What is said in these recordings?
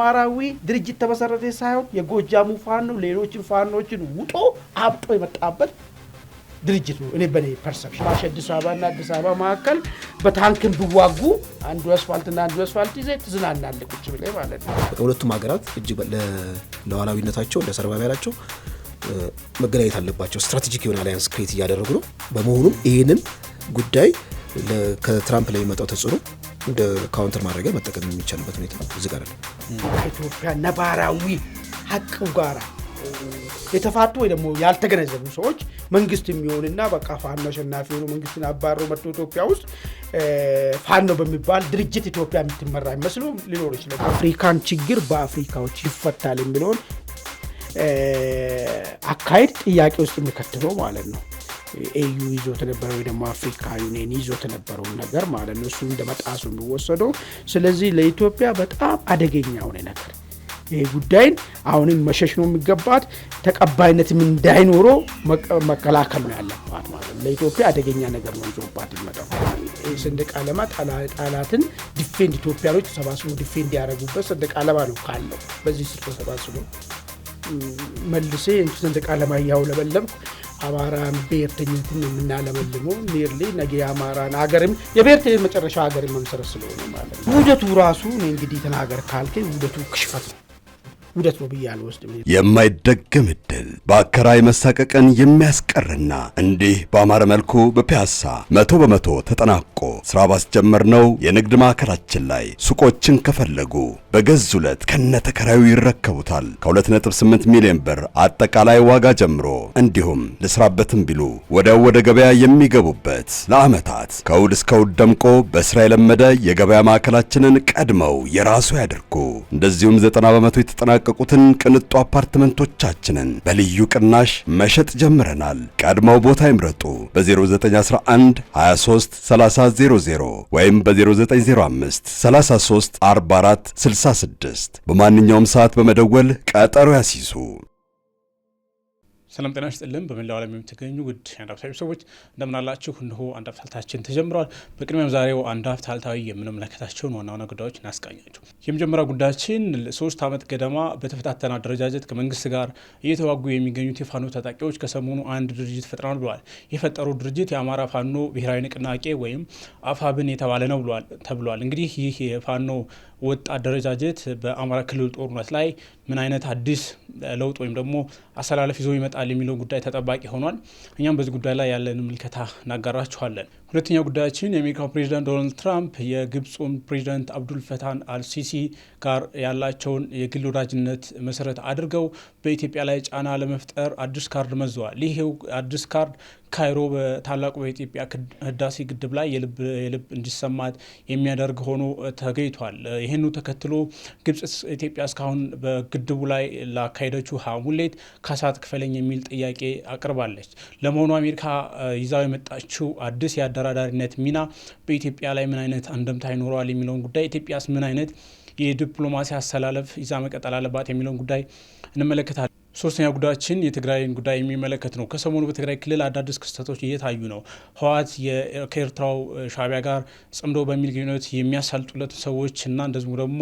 አማራዊ ድርጅት ተመሰረተ ሳይሆን የጎጃሙ ፋኖ ሌሎችን ፋኖችን ውጦ አብጦ የመጣበት ድርጅት ነው። እኔ በኔ ፐርሰፕሽን አዲስ አበባና አዲስ አበባ መካከል በታንክም ቢዋጉ አንዱ አስፋልትና አንዱ አስፋልት ይዘህ ትዝናናለህ ቁጭ ብለህ ማለት ነው። ሁለቱም ሀገራት እጅግ ለሉዓላዊነታቸው ለሰርቫይቫላቸው መገናኘት አለባቸው። ስትራቴጂክ የሆነ አላያንስ ክሬት እያደረጉ ነው። በመሆኑም ይሄንን ጉዳይ ከትራምፕ ላይ የሚመጣው ተጽዕኖ እንደ ካውንተር ማድረጊያ መጠቀም የሚቻልበት ሁኔታ እዚህ ጋር አለ። ከኢትዮጵያ ነባራዊ ሀቅ ጋራ የተፋቱ ወይ ደግሞ ያልተገነዘቡ ሰዎች መንግስት የሚሆንና በቃ ፋኖ አሸናፊ ሆኖ መንግስትን አባሮ መጥቶ ኢትዮጵያ ውስጥ ፋኖ በሚባል ድርጅት ኢትዮጵያ የምትመራ ይመስሉ ሊኖር ይችላል። አፍሪካን ችግር በአፍሪካዎች ይፈታል የሚለውን አካሄድ ጥያቄ ውስጥ የሚከትለው ማለት ነው። ኤዩ ይዞት ነበረው ወይ ደግሞ አፍሪካ ዩኒየን ይዞት ነበረው ነገር ማለት ነው። እሱ እንደመጣሱ የሚወሰደው ስለዚህ ለኢትዮጵያ በጣም አደገኛ ሆነ ነገር ይሄ ጉዳይን አሁንም መሸሽ ነው የሚገባት። ተቀባይነትም እንዳይኖረው መከላከል ነው ያለባት ማለት ነው። ለኢትዮጵያ አደገኛ ነገር ነው ይዞባት ይመጣው። ሰንደቅ ዓላማ ጠላትን ዲፌንድ ኢትዮጵያኖች ተሰባስበው ዲፌንድ ያደረጉበት ሰንደቅ ዓላማ ነው ካለው በዚህ ስር ተሰባስበው መልሴ ሰንደቅ ዓላማ ያውለበለብኩ አማራን ብሔርተኝነትን የምናለመልመው ኒርሊ ነገ አማራን አገርም የብሔርተኝነት መጨረሻ አገርም መምሰረት ስለሆነ ማለት ነው። ውህደቱ ራሱ እንግዲህ ተናገር ካልከኝ ውህደቱ ክሽፈት ነው። ውህደት ነው ብዬ አልወስድም። የማይደገም ዕድል በአከራይ መሳቀቅን የሚያስቀርና እንዲህ በአማረ መልኩ በፒያሳ 100% ተጠናቆ ስራ ባስጀመርነው የንግድ ማዕከላችን ላይ ሱቆችን ከፈለጉ በገዙለት ከነተከራዩ ይረከቡታል። ከ2.8 ሚሊዮን ብር አጠቃላይ ዋጋ ጀምሮ እንዲሁም ልስራበትም ቢሉ ወደ ገበያ የሚገቡበት ለዓመታት ከእሑድ እስከ እሑድ ደምቆ በስራ የለመደ የገበያ ማዕከላችንን ቀድመው የራሱ ያድርጉ። እንደዚሁም 90% የተጠናቀቁትን ቅንጡ አፓርትመንቶቻችንን በልዩ ቅናሽ መሸጥ ጀምረናል። ቀድመው ቦታ ይምረጡ። በ0911 23 3000 ወይም በ0905 33 44 66 በማንኛውም ሰዓት በመደወል ቀጠሮ ያስይዙ። ሰላም ጤና ይስጥልን። በመላው ዓለም የምትገኙ ውድ አንድ አፍታ ሰዎች እንደምን አላችሁ? እነሆ አንድ አፍታችን ተጀምሯል። በቅድሚያም ዛሬው አንድ አፍታልታዊ የምንመለከታቸውን ዋና ዋና ጉዳዮች እናስቃኛችሁ። የመጀመሪያው ጉዳያችን 3 ዓመት ገደማ በተፈታተነ አደረጃጀት ከመንግስት ጋር እየተዋጉ የሚገኙት የፋኖ ታጣቂዎች ከሰሞኑ አንድ ድርጅት ፈጥረዋል ብለዋል። የፈጠሩት ድርጅት የአማራ ፋኖ ብሔራዊ ንቅናቄ ወይም አፋብን የተባለ ነው ተብሏል። እንግዲህ ይህ የፋኖ ወጥ አደረጃጀት በአማራ ክልል ጦርነት ላይ ምን አይነት አዲስ ለውጥ ወይም ደግሞ አሰላለፍ ይዞ ይመጣል የሚለው ጉዳይ ተጠባቂ ሆኗል። እኛም በዚህ ጉዳይ ላይ ያለን ምልከታ እናጋራችኋለን። ሁለተኛው ጉዳያችን የአሜሪካው ፕሬዚዳንት ዶናልድ ትራምፕ የግብፁን ፕሬዚዳንት አብዱል ፈታህ አልሲሲ ጋር ያላቸውን የግል ወዳጅነት መሰረት አድርገው በኢትዮጵያ ላይ ጫና ለመፍጠር አዲስ ካርድ መዘዋል። ይሄው አዲስ ካርድ ካይሮ በታላቁ በኢትዮጵያ ህዳሴ ግድብ ላይ የልብ እንዲሰማት የሚያደርግ ሆኖ ተገኝቷል። ይህኑ ተከትሎ ግብጽ ኢትዮጵያ እስካሁን በግድቡ ላይ ላካሄደችው ሙሌት ካሳ ትክፈለኝ የሚል ጥያቄ አቅርባለች። ለመሆኑ አሜሪካ ይዛው የመጣችው አዲስ የአደራዳሪነት ሚና በኢትዮጵያ ላይ ምን አይነት አንደምታ ይኖረዋል የሚለውን ጉዳይ፣ ኢትዮጵያስ ምን አይነት የዲፕሎማሲ አሰላለፍ ይዛ መቀጠል አለባት የሚለውን ጉዳይ እንመለከታለን። ሶስተኛ ጉዳያችን የትግራይን ጉዳይ የሚመለከት ነው። ከሰሞኑ በትግራይ ክልል አዳዲስ ክስተቶች እየታዩ ነው። ህወሓት ከኤርትራው ሻዕቢያ ጋር ጽምዶ በሚል ግንኙነት የሚያሳልጡለት ሰዎች እና እንደዚሁ ደግሞ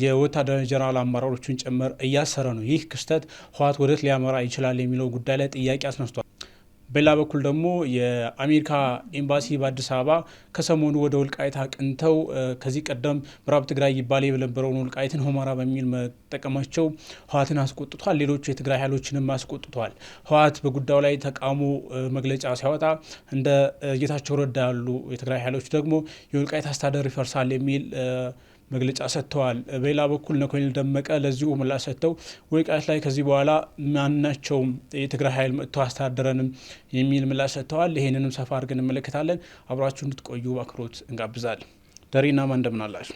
የወታደራዊ ጀነራል አመራሮችን ጭምር እያሰረ ነው። ይህ ክስተት ህወሓት ወዴት ሊያመራ ይችላል የሚለው ጉዳይ ላይ ጥያቄ አስነስቷል። በሌላ በኩል ደግሞ የአሜሪካ ኤምባሲ በአዲስ አበባ ከሰሞኑ ወደ ወልቃይት አቅንተው ከዚህ ቀደም ምዕራብ ትግራይ ይባል የነበረውን ወልቃይትን ሁመራ በሚል መጠቀማቸው ህወሓትን አስቆጥቷል። ሌሎች የትግራይ ኃይሎችንም አስቆጥቷል። ህወሓት በጉዳዩ ላይ ተቃውሞ መግለጫ ሲያወጣ እንደ ጌታቸው ረዳ ያሉ የትግራይ ኃይሎች ደግሞ የወልቃይት አስተዳደር ይፈርሳል የሚል መግለጫ ሰጥተዋል። በሌላ በኩል ኮሎኔል ደመቀ ለዚሁ ምላሽ ሰጥተው ወልቃይት ላይ ከዚህ በኋላ ማናቸውም የትግራይ ኃይል መጥቶ አስተዳደረንም የሚል ምላሽ ሰጥተዋል። ይሄንንም ሰፋ አድርገን እንመለከታለን። አብራችሁ እንድትቆዩ በአክብሮት እንጋብዛለን። ደሪና ማን እንደምን አላችሁ?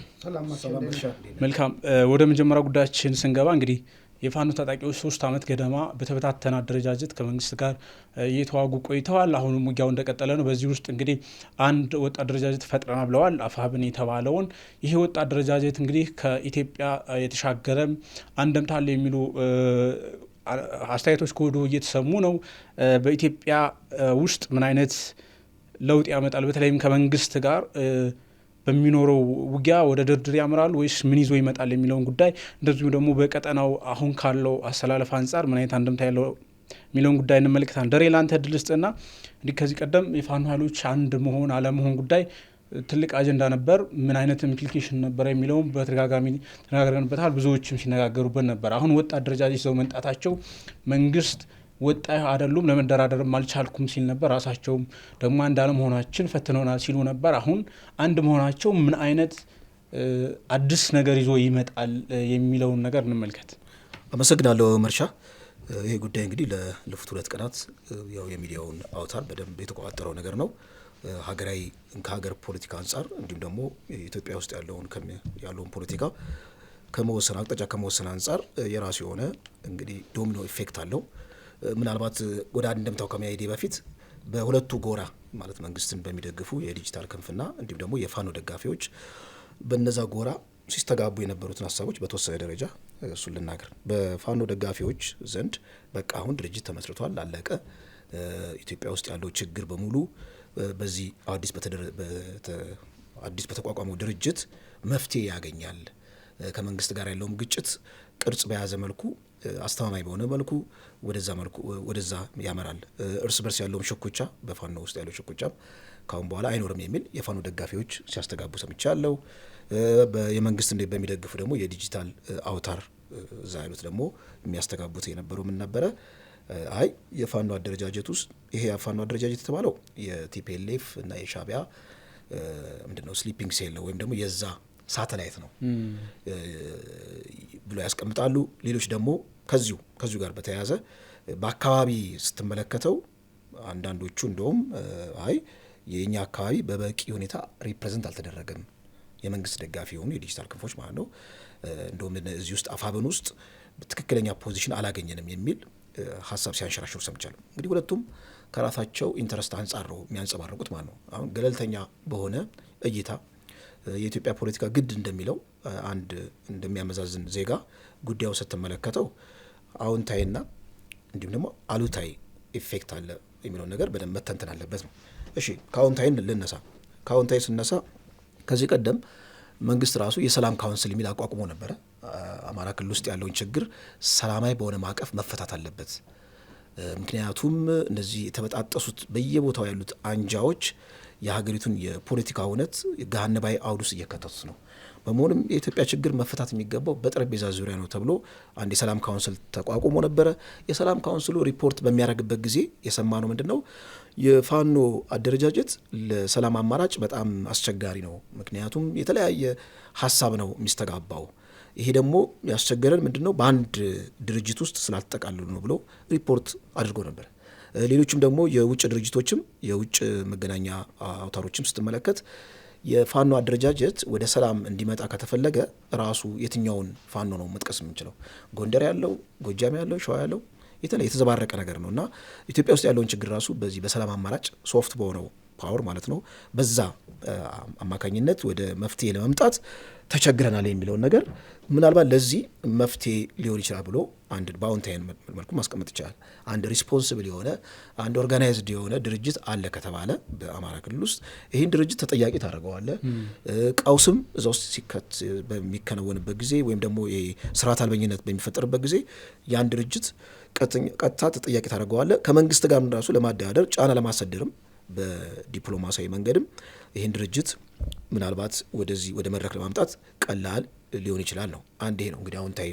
መልካም። ወደ መጀመሪያው ጉዳያችን ስንገባ እንግዲህ የፋኖ ታጣቂዎች 3 ዓመት ገደማ በተበታተነ አደረጃጀት ከመንግስት ጋር እየተዋጉ ቆይተዋል። አሁንም ውጊያው እንደቀጠለ ነው። በዚህ ውስጥ እንግዲህ አንድ ወጥ አደረጃጀት ፈጥረናል ብለዋል፣ አፋብን የተባለውን። ይሄ ወጥ አደረጃጀት እንግዲህ ከኢትዮጵያ የተሻገረ አንደምታ አለው የሚሉ አስተያየቶች ከወዲሁ እየተሰሙ ነው። በኢትዮጵያ ውስጥ ምን አይነት ለውጥ ያመጣል፣ በተለይም ከመንግስት ጋር በሚኖረው ውጊያ ወደ ድርድር ያምራሉ ወይስ ምን ይዞ ይመጣል የሚለውን ጉዳይ እንደዚሁም ደግሞ በቀጠናው አሁን ካለው አሰላለፍ አንጻር ምን አይነት አንድምታ ያለው የሚለውን ጉዳይ እንመለከታለን። ደሬ ላንተ እድል ስጥና እንዲህ ከዚህ ቀደም የፋኖ ኃይሎች አንድ መሆን አለመሆን ጉዳይ ትልቅ አጀንዳ ነበር። ምን አይነት ኢምፕሊኬሽን ነበር የሚለውም በተደጋጋሚ ተነጋግረንበታል። ብዙዎችም ሲነጋገሩበት ነበር። አሁን ወጥ አደረጃጀት ይዘው መምጣታቸው መንግስት ወጣ አይደሉም ለመደራደርም አልቻልኩም ሲል ነበር። ራሳቸውም ደግሞ አንድ አለመሆናችን ፈትነውናል ሲሉ ነበር። አሁን አንድ መሆናቸው ምን አይነት አዲስ ነገር ይዞ ይመጣል የሚለውን ነገር እንመልከት። አመሰግናለሁ መርሻ። ይሄ ጉዳይ እንግዲህ ለለፉት 2 ቀናት ያው የሚዲያውን አውታር በደንብ የተቆጣጠረው ነገር ነው። ሀገራዊ ከሀገር ፖለቲካ አንጻር እንዲሁም ደግሞ ኢትዮጵያ ውስጥ ያለውን ፖለቲካ ከመወሰን አቅጣጫ ከመወሰን አንጻር የራሱ የሆነ እንግዲህ ዶሚኖ ኢፌክት አለው። ምናልባት ወደ አንድምታው ከመሄዴ በፊት በሁለቱ ጎራ ማለት መንግስትን በሚደግፉ የዲጂታል ክንፍና እንዲሁም ደግሞ የፋኖ ደጋፊዎች በነዛ ጎራ ሲስተጋቡ የነበሩትን ሀሳቦች በተወሰነ ደረጃ እሱን ልናገር። በፋኖ ደጋፊዎች ዘንድ በቃ አሁን ድርጅት ተመስርቷል፣ አለቀ፣ ኢትዮጵያ ውስጥ ያለው ችግር በሙሉ በዚህ አዲስ በተቋቋመው ድርጅት መፍትሄ ያገኛል፣ ከመንግስት ጋር ያለውም ግጭት ቅርጽ በያዘ መልኩ አስተማማኝ በሆነ መልኩ ወደዛ ያመራል፣ እርስ በርስ ያለውም ሽኩቻ በፋኖ ውስጥ ያለው ሽኩቻም ካሁን በኋላ አይኖርም የሚል የፋኖ ደጋፊዎች ሲያስተጋቡ ሰምቻለሁ። የመንግስት በሚደግፉ ደግሞ የዲጂታል አውታር እዛ ያሉት ደግሞ የሚያስተጋቡት የነበረው ምን ነበረ? አይ የፋኖ አደረጃጀት ውስጥ ይሄ የፋኖ አደረጃጀት የተባለው የቲፒኤልኤፍ እና የሻዕቢያ ምንድነው ስሊፒንግ ሴል ነው ወይም ደግሞ የዛ ሳተላይት ነው ብሎ ያስቀምጣሉ። ሌሎች ደግሞ ከዚሁ ጋር በተያያዘ በአካባቢ ስትመለከተው አንዳንዶቹ እንደውም አይ የኛ አካባቢ በበቂ ሁኔታ ሪፕሬዘንት አልተደረገም፣ የመንግስት ደጋፊ የሆኑ የዲጂታል ክንፎች ማለት ነው፣ እንደውም እዚህ ውስጥ አፋብን ውስጥ ትክክለኛ ፖዚሽን አላገኘንም የሚል ሀሳብ ሲያንሸራሽሩ ሰምቻለሁ። እንግዲህ ሁለቱም ከራሳቸው ኢንተረስት አንጻር ነው የሚያንጸባርቁት ማለት ነው። አሁን ገለልተኛ በሆነ እይታ የኢትዮጵያ ፖለቲካ ግድ እንደሚለው አንድ እንደሚያመዛዝን ዜጋ ጉዳዩ ስትመለከተው አዎንታዊና እንዲሁም ደግሞ አሉታዊ ኢፌክት አለ የሚለውን ነገር በደንብ መተንተን አለበት ነው። እሺ ከአዎንታዊ ልነሳ። ከአዎንታዊ ስነሳ ከዚህ ቀደም መንግስት ራሱ የሰላም ካውንስል የሚል አቋቁሞ ነበረ። አማራ ክልል ውስጥ ያለውን ችግር ሰላማዊ በሆነ ማዕቀፍ መፈታት አለበት፣ ምክንያቱም እነዚህ የተበጣጠሱት በየቦታው ያሉት አንጃዎች የሀገሪቱን የፖለቲካ እውነት ገሃነባዊ አውድ ውስጥ እየከተቱት ነው። በመሆኑም የኢትዮጵያ ችግር መፈታት የሚገባው በጠረጴዛ ዙሪያ ነው ተብሎ አንድ የሰላም ካውንስል ተቋቁሞ ነበረ። የሰላም ካውንስሉ ሪፖርት በሚያደርግበት ጊዜ የሰማነው ምንድነው? የፋኖ አደረጃጀት ለሰላም አማራጭ በጣም አስቸጋሪ ነው፣ ምክንያቱም የተለያየ ሀሳብ ነው የሚስተጋባው። ይሄ ደግሞ ያስቸገረን ምንድነው? በአንድ ድርጅት ውስጥ ስላልተጠቃለሉ ነው ብሎ ሪፖርት አድርጎ ነበር። ሌሎችም ደግሞ የውጭ ድርጅቶችም የውጭ መገናኛ አውታሮችም ስትመለከት የፋኖ አደረጃጀት ወደ ሰላም እንዲመጣ ከተፈለገ ራሱ የትኛውን ፋኖ ነው መጥቀስ የምንችለው? ጎንደር ያለው፣ ጎጃም ያለው፣ ሸዋ ያለው የተዘባረቀ ነገር ነው እና ኢትዮጵያ ውስጥ ያለውን ችግር ራሱ በዚህ በሰላም አማራጭ ሶፍት በሆነው ፓወር ማለት ነው በዛ አማካኝነት ወደ መፍትሄ ለመምጣት ተቸግረናል የሚለውን ነገር ምናልባት ለዚህ መፍትሄ ሊሆን ይችላል ብሎ አንድ በአዎንታዊ መልኩ ማስቀመጥ ይቻላል። አንድ ሪስፖንስብል የሆነ አንድ ኦርጋናይዝድ የሆነ ድርጅት አለ ከተባለ በአማራ ክልል ውስጥ ይህን ድርጅት ተጠያቂ ታደርገዋለህ። ቀውስም እዛ ውስጥ በሚከናወንበት ጊዜ ወይም ደግሞ ስርዓት አልበኝነት በሚፈጠርበት ጊዜ ያን ድርጅት ቀጥታ ተጠያቂ ታደርገዋለህ። ከመንግስት ጋር ራሱ ለማደራደር ጫና ለማሰደርም በዲፕሎማሲያዊ መንገድም ይህን ድርጅት ምናልባት ወደዚህ ወደ መድረክ ለማምጣት ቀላል ሊሆን ይችላል ነው። አንድ ይሄ ነው እንግዲህ አዎንታዊ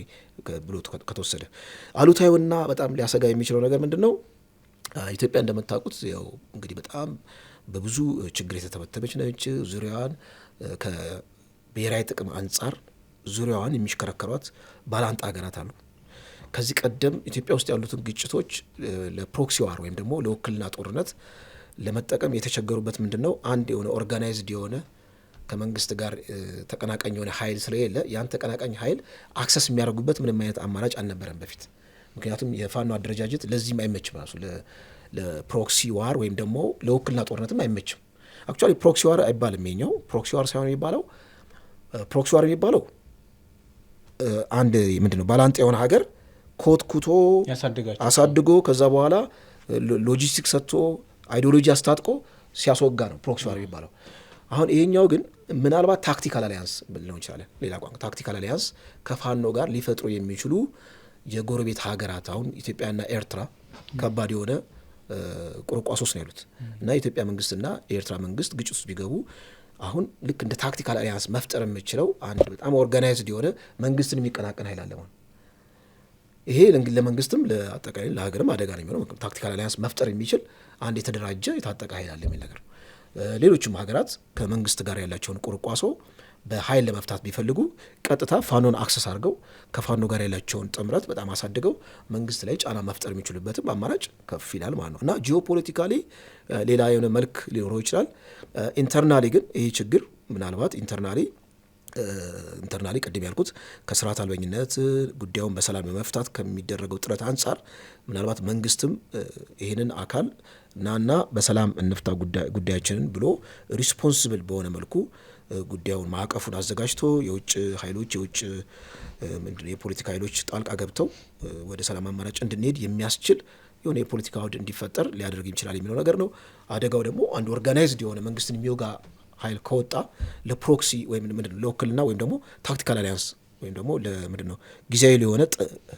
ብሎ ከተወሰደ። አሉታዊና በጣም ሊያሰጋ የሚችለው ነገር ምንድን ነው? ኢትዮጵያ እንደምታውቁት ያው እንግዲህ በጣም በብዙ ችግር የተተበተበች ነች። ዙሪያዋን ከብሔራዊ ጥቅም አንጻር ዙሪያዋን የሚሽከረከሯት ባላንጣ ሀገራት አሉ። ከዚህ ቀደም ኢትዮጵያ ውስጥ ያሉትን ግጭቶች ለፕሮክሲ ዋር ወይም ደግሞ ለውክልና ጦርነት ለመጠቀም የተቸገሩበት ምንድን ነው? አንድ የሆነ ኦርጋናይዝድ የሆነ ከመንግስት ጋር ተቀናቃኝ የሆነ ኃይል ስለሌለ ያን ተቀናቃኝ ኃይል አክሰስ የሚያደርጉበት ምንም አይነት አማራጭ አልነበረም በፊት። ምክንያቱም የፋኖ አደረጃጀት ለዚህም አይመችም፣ ራሱ ለፕሮክሲ ዋር ወይም ደግሞ ለውክልና ጦርነትም አይመችም። አክቹዋሊ ፕሮክሲ ዋር አይባልም። የኛው ፕሮክሲ ዋር ሳይሆን የሚባለው ፕሮክሲ ዋር የሚባለው አንድ ምንድን ነው ባላንጣ የሆነ ሀገር ኮትኩቶ አሳድጎ ከዛ በኋላ ሎጂስቲክስ ሰጥቶ አይዲዮሎጂ አስታጥቆ ሲያስወጋ ነው ፕሮክሲ ዋር የሚባለው። አሁን ይሄኛው ግን ምናልባት ታክቲካል አሊያንስ ብለው ይችላል። ሌላ ቋንቋ ታክቲካል አሊያንስ ከፋኖ ጋር ሊፈጥሩ የሚችሉ የጎረቤት ሀገራት አሁን ኢትዮጵያና ኤርትራ ከባድ የሆነ ቁርቋሶስ ነው ያሉት እና የኢትዮጵያ መንግስትና የኤርትራ መንግስት ግጭት ውስጥ ቢገቡ አሁን ልክ እንደ ታክቲካል አሊያንስ መፍጠር የምችለው አንድ በጣም ኦርጋናይዝድ የሆነ መንግስትን የሚቀናቀን ኃይል አለ ማለት ይሄ ለመንግስትም ለአጠቃላይ ለሀገርም አደጋ ነው የሚሆነው። ታክቲካል አሊያንስ መፍጠር የሚችል አንድ የተደራጀ የታጠቀ ኃይል አለ የሚል ነገር ነው። ሌሎችም ሀገራት ከመንግስት ጋር ያላቸውን ቁርቋሶ በኃይል ለመፍታት ቢፈልጉ ቀጥታ ፋኖን አክሰስ አድርገው ከፋኖ ጋር ያላቸውን ጥምረት በጣም አሳድገው መንግስት ላይ ጫና መፍጠር የሚችሉበትም አማራጭ ከፍ ይላል ማለት ነው እና ጂኦፖለቲካሊ ሌላ የሆነ መልክ ሊኖረው ይችላል። ኢንተርናሊ ግን ይህ ችግር ምናልባት ኢንተርናሊ ቅድም ያልኩት ከስርዓት አልበኝነት ጉዳዩን በሰላም ለመፍታት ከሚደረገው ጥረት አንጻር ምናልባት መንግስትም ይህንን አካል ናና በሰላም እንፍታ ጉዳያችንን ብሎ ሪስፖንስብል በሆነ መልኩ ጉዳዩን ማዕቀፉን አዘጋጅቶ የውጭ ኃይሎች የውጭ የፖለቲካ ኃይሎች ጣልቃ ገብተው ወደ ሰላም አማራጭ እንድንሄድ የሚያስችል የሆነ የፖለቲካ አውድ እንዲፈጠር ሊያደርግ ይችላል የሚለው ነገር ነው። አደጋው ደግሞ አንድ ኦርጋናይዝድ የሆነ መንግስትን የሚወጋ ኃይል ከወጣ ለፕሮክሲ ወይም ምንድነው ለውክልና ወይም ደግሞ ታክቲካል አሊያንስ ወይም ደግሞ ለምንድነው ጊዜያዊ የሆነ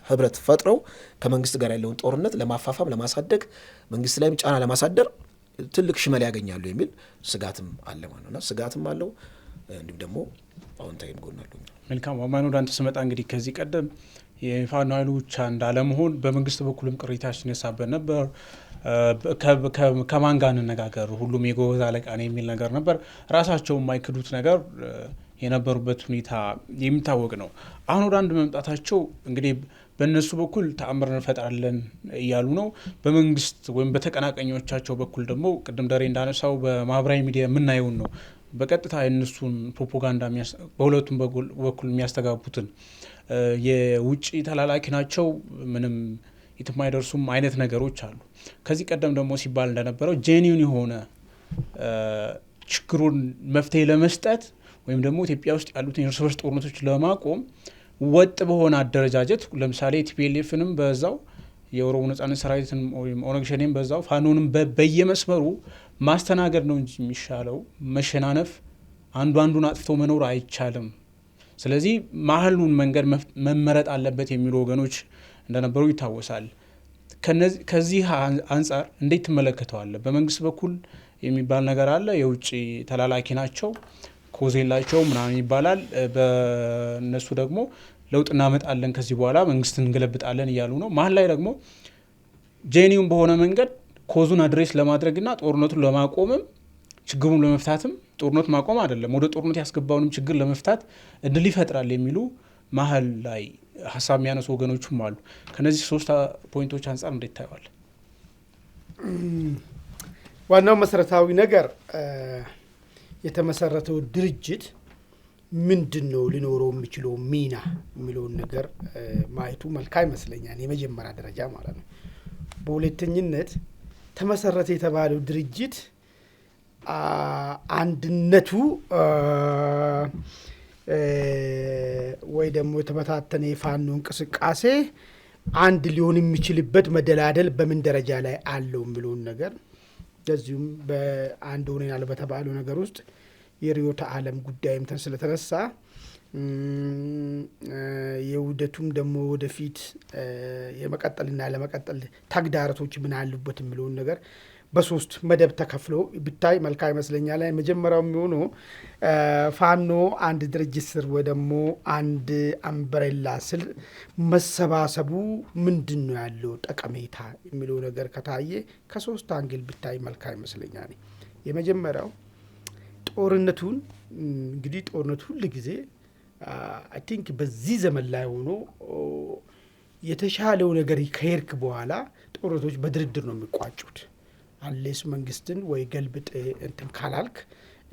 ህብረት ፈጥረው ከመንግስት ጋር ያለውን ጦርነት ለማፋፋም ለማሳደግ መንግስት ላይም ጫና ለማሳደር ትልቅ ሽመል ያገኛሉ የሚል ስጋትም አለ ማለት ነውና ስጋትም አለው እንዲሁም ደግሞ አዎንታዊም ጎን አለው። መልካም ዋማኑ ዳንተ ስመጣ እንግዲህ ከዚህ ቀደም የፋኖ ኃይሎች እንዳለመሆን በመንግስት በኩልም ቅሬታ ሲነሳበት ነበር። ከማን ጋር እንነጋገር ሁሉም የጎበዝ አለቃ ነው የሚል ነገር ነበር። ራሳቸው የማይክዱት ነገር የነበሩበት ሁኔታ የሚታወቅ ነው። አሁን ወደ አንድ መምጣታቸው እንግዲህ በእነሱ በኩል ተአምር እንፈጥራለን እያሉ ነው። በመንግስት ወይም በተቀናቃኞቻቸው በኩል ደግሞ ቅድም ደሬ እንዳነሳው በማህበራዊ ሚዲያ የምናየውን ነው። በቀጥታ የእነሱን ፕሮፓጋንዳ በሁለቱም በኩል የሚያስተጋቡትን የውጭ ተላላኪ ናቸው ምንም የማይደርሱም አይነት ነገሮች አሉ። ከዚህ ቀደም ደግሞ ሲባል እንደነበረው ጄኒውን የሆነ ችግሩን መፍትሄ ለመስጠት ወይም ደግሞ ኢትዮጵያ ውስጥ ያሉትን የእርስ በርስ ጦርነቶች ለማቆም ወጥ በሆነ አደረጃጀት ለምሳሌ ቲፒኤልኤፍንም በዛው የኦሮሞ ነጻነት ሰራዊትን ወይም ኦነግ ሸኔን በዛው ፋኖንም በየመስመሩ ማስተናገድ ነው እንጂ የሚሻለው መሸናነፍ አንዱን አጥፍቶ መኖር አይቻልም። ስለዚህ ማህሉን መንገድ መመረጥ አለበት የሚሉ ወገኖች እንደነበሩ ይታወሳል። ከዚህ አንጻር እንዴት ትመለከተዋለህ? በመንግስት በኩል የሚባል ነገር አለ፣ የውጭ ተላላኪ ናቸው ኮዝ የላቸው ምናምን ይባላል። በእነሱ ደግሞ ለውጥ እናመጣለን ከዚህ በኋላ መንግስትን እንገለብጣለን እያሉ ነው። መሀል ላይ ደግሞ ጄኒውን በሆነ መንገድ ኮዙን አድሬስ ለማድረግና ጦርነቱን ለማቆምም ችግሩን ለመፍታትም ጦርነት ማቆም አይደለም ወደ ጦርነት ያስገባውንም ችግር ለመፍታት እድል ይፈጥራል የሚሉ መሀል ላይ ሀሳብ የሚያነሱ ወገኖችም አሉ። ከነዚህ ሶስት ፖይንቶች አንጻር እንዴት ታየዋል? ዋናው መሰረታዊ ነገር የተመሰረተው ድርጅት ምንድን ነው ሊኖረው የሚችለው ሚና የሚለውን ነገር ማየቱ መልካም ይመስለኛል። የመጀመሪያ ደረጃ ማለት ነው። በሁለተኝነት ተመሰረተ የተባለው ድርጅት አንድነቱ ወይ ደግሞ የተበታተነ የፋኖ እንቅስቃሴ አንድ ሊሆን የሚችልበት መደላደል በምን ደረጃ ላይ አለው የሚለውን ነገር ለዚሁም በአንድ ሆነናል በተባለው ነገር ውስጥ የርዕዮተ ዓለም ጉዳይም ስለተነሳ የውደቱም ደግሞ ወደፊት የመቀጠልና ለመቀጠል ተግዳሮቶች ምን አሉበት የሚለውን ነገር በሶስት መደብ ተከፍሎ ብታይ መልካም ይመስለኛል። መጀመሪያው የሚሆነው ፋኖ አንድ ድርጅት ስር ወይ ደግሞ አንድ አምብሬላ ስር መሰባሰቡ ምንድን ነው ያለው ጠቀሜታ የሚለው ነገር ከታየ ከሶስት አንግል ብታይ መልካም ይመስለኛል። የመጀመሪያው ጦርነቱን እንግዲህ ጦርነቱ ሁሉ ጊዜ አይ ቲንክ በዚህ ዘመን ላይ ሆኖ የተሻለው ነገር ከሄድክ በኋላ ጦርነቶች በድርድር ነው የሚቋጩት። አሌስ መንግስትን ወይ ገልብጥ እንትን ካላልክ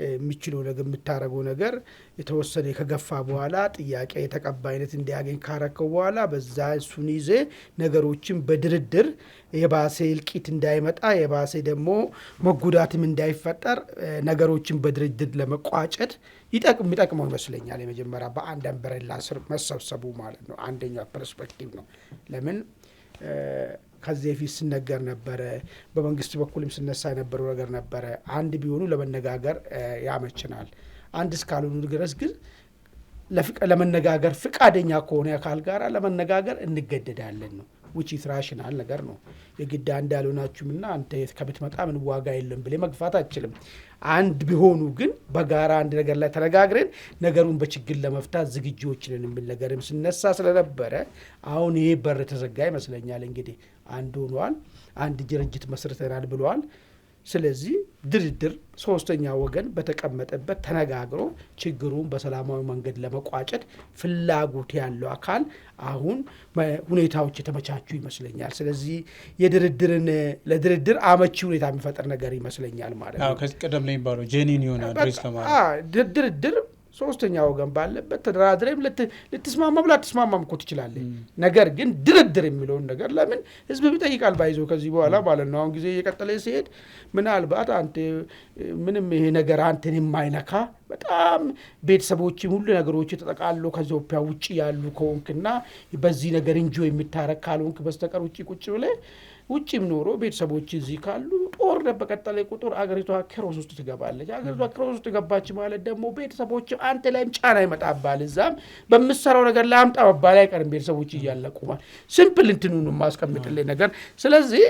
የሚችለው ነገር የምታረገው ነገር የተወሰነ ከገፋ በኋላ ጥያቄ የተቀባይነት እንዲያገኝ ካረከው በኋላ በዛ እሱን ይዘ ነገሮችን በድርድር የባሰ እልቂት እንዳይመጣ የባሰ ደግሞ መጉዳትም እንዳይፈጠር ነገሮችን በድርድር ለመቋጨት ይጠቅመው ይመስለኛል። የመጀመሪያ በአንድ አምብሬላ ስር መሰብሰቡ ማለት ነው። አንደኛው ፐርስፔክቲቭ ነው። ለምን ከዚህ በፊት ሲነገር ነበረ። በመንግስት በኩልም ሲነሳ የነበረው ነገር ነበረ። አንድ ቢሆኑ ለመነጋገር ያመችናል። አንድ እስካልሆኑ ድረስ ግን ለመነጋገር ፍቃደኛ ከሆነ አካል ጋር ለመነጋገር እንገደዳለን ነው። which is rational ነገር ነው። የግድ አንድ ያልሆናችሁምና አንተ ከብትመጣ ምን ዋጋ የለም ብለ መግፋት አትችልም። አንድ ቢሆኑ ግን በጋራ አንድ ነገር ላይ ተነጋግረን ነገሩን በችግር ለመፍታት ዝግጁዎች ነን የሚል ነገርም ሲነሳ ስለነበረ አሁን ይሄ በር ተዘጋ ይመስለኛል። እንግዲህ አንድ ሆኗል፣ አንድ ድርጅት መስርተናል ብለዋል። ስለዚህ ድርድር ሶስተኛ ወገን በተቀመጠበት ተነጋግሮ ችግሩን በሰላማዊ መንገድ ለመቋጨት ፍላጎት ያለው አካል አሁን ሁኔታዎች የተመቻቹ ይመስለኛል። ስለዚህ ለድርድር አመቺ ሁኔታ የሚፈጥር ነገር ይመስለኛል ማለት ነው። ከዚህ ቀደም ላይ ባለው ጄኒን ይሆናል ድርድር ሶስተኛ ወገን ባለበት ተደራድረም ልትስማማም ላትስማማም እኮ ትችላለህ። ነገር ግን ድርድር የሚለውን ነገር ለምን ህዝብ ይጠይቃል ባይዞ ከዚህ በኋላ ማለት ነው። አሁን ጊዜ እየቀጠለ ሲሄድ ምናልባት አንተ ምንም ይሄ ነገር አንተን የማይነካ በጣም ቤተሰቦች ሁሉ ነገሮች ተጠቃሎ ከኢትዮጵያ ውጪ ያሉ ከሆንክና በዚህ ነገር እንጆ የሚታረክ ካልሆንክ በስተቀር ውጪ ቁጭ ብለህ ውጪም ኖሮ ቤተሰቦች እዚህ ካሉ ጦርነት በቀጠለ ቁጥር አገሪቷ ክሮስ ውስጥ ትገባለች። አገሪቷ ክሮስ ውስጥ ገባች ማለት ደግሞ ቤተሰቦች አንተ ላይም ጫና ይመጣባል። እዛም በመሰራው ነገር ላይ አምጣ መባል አይቀርም። ቤተሰቦች እያለቁ ማለት ሲምፕል እንትኑን ማስቀምጥልኝ ነገር። ስለዚህ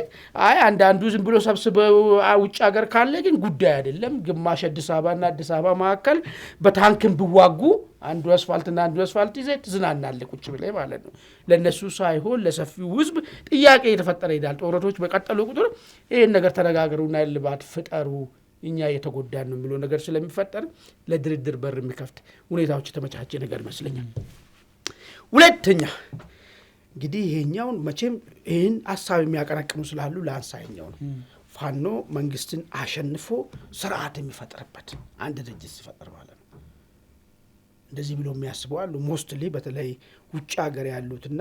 አንዳንዱ ዝም ብሎ ሰብስበው ውጭ ሀገር ካለ ግን ጉዳይ አይደለም። ግማሽ አዲስ አበባና አዲስ አበባ መካከል በታንክም ቢዋጉ አንዱ አስፋልትና አንዱ አስፋልት ይዘህ ትዝናናለህ ቁጭ ብለህ ማለት ነው። ለነሱ ሳይሆን ለሰፊው ህዝብ ጥያቄ የተፈጠረ ይላል። ጦርነቶች በቀጠሉ ቁጥር ይሄን ነገር ተነጋገሩና ልባት ፍጠሩ እኛ የተጎዳን ነው የሚለው ነገር ስለሚፈጠር ለድርድር በር የሚከፍት ሁኔታዎች የተመቻቸ ነገር ይመስለኛል። ሁለተኛ እንግዲህ ይሄኛውን መቼም ይሄን ሐሳብ የሚያቀነቅኑ ስላሉ ለአንሳኛው ነው። ፋኖ መንግስትን አሸንፎ ስርዓት የሚፈጥርበት አንድ ድርጅት ሲፈጥር ማለት ነው። እንደዚህ ብሎ የሚያስበዋሉ ሞስትሊ በተለይ ውጭ ሀገር ያሉትና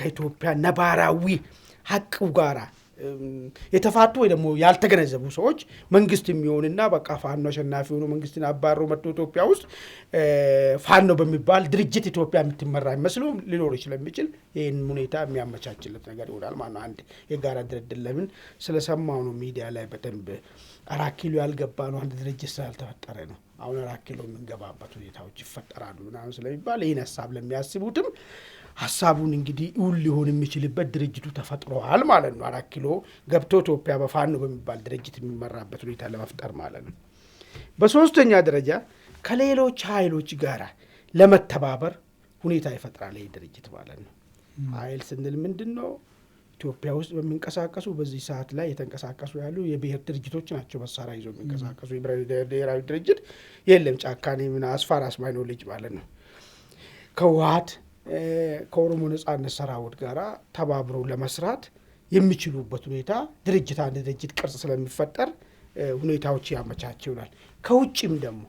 ከኢትዮጵያ ነባራዊ ሀቅ ጋራ የተፋቱ ወይ ደግሞ ያልተገነዘቡ ሰዎች መንግስት የሚሆንና በቃ ፋኖ አሸናፊ ሆኖ መንግስትን አባሮ መጥቶ ኢትዮጵያ ውስጥ ፋኖ በሚባል ድርጅት ኢትዮጵያ የምትመራ ይመስሉ ሊኖር ስለሚችል ይህን ሁኔታ የሚያመቻችለት ነገር ይሆናል ማለት ነው። አንድ የጋራ ድርድር ለምን ስለሰማው ነው ሚዲያ ላይ በደንብ 4 ኪሎ ያልገባ ነው አንድ ድርጅት ስላልተፈጠረ ነው። አሁን 4 ኪሎ የምንገባበት ሁኔታዎች ይፈጠራሉ ምናምን ስለሚባል ይህን ሀሳብ ለሚያስቡትም ሀሳቡን እንግዲህ እውን ሊሆን የሚችልበት ድርጅቱ ተፈጥሯል ማለት ነው። 4 ኪሎ ገብቶ ኢትዮጵያ በፋኖ በሚባል ድርጅት የሚመራበት ሁኔታ ለመፍጠር ማለት ነው። በሶስተኛ ደረጃ ከሌሎች ኃይሎች ጋር ለመተባበር ሁኔታ ይፈጥራል ይህ ድርጅት ማለት ነው። ኃይል ስንል ምንድን ነው? ኢትዮጵያ ውስጥ በሚንቀሳቀሱ በዚህ ሰዓት ላይ የተንቀሳቀሱ ያሉ የብሔር ድርጅቶች ናቸው። መሳሪያ ይዘው የሚንቀሳቀሱ ብሔራዊ ድርጅት የለም። ጫካኔ ምን አስፋራስ ማይኖሌጅ ማለት ነው። ከውሃት ከኦሮሞ ነጻነት ሰራዊት ጋር ተባብረው ለመስራት የሚችሉበት ሁኔታ ድርጅት አንድ ድርጅት ቅርጽ ስለሚፈጠር ሁኔታዎች ያመቻቸው ይሆናል። ከውጭም ደግሞ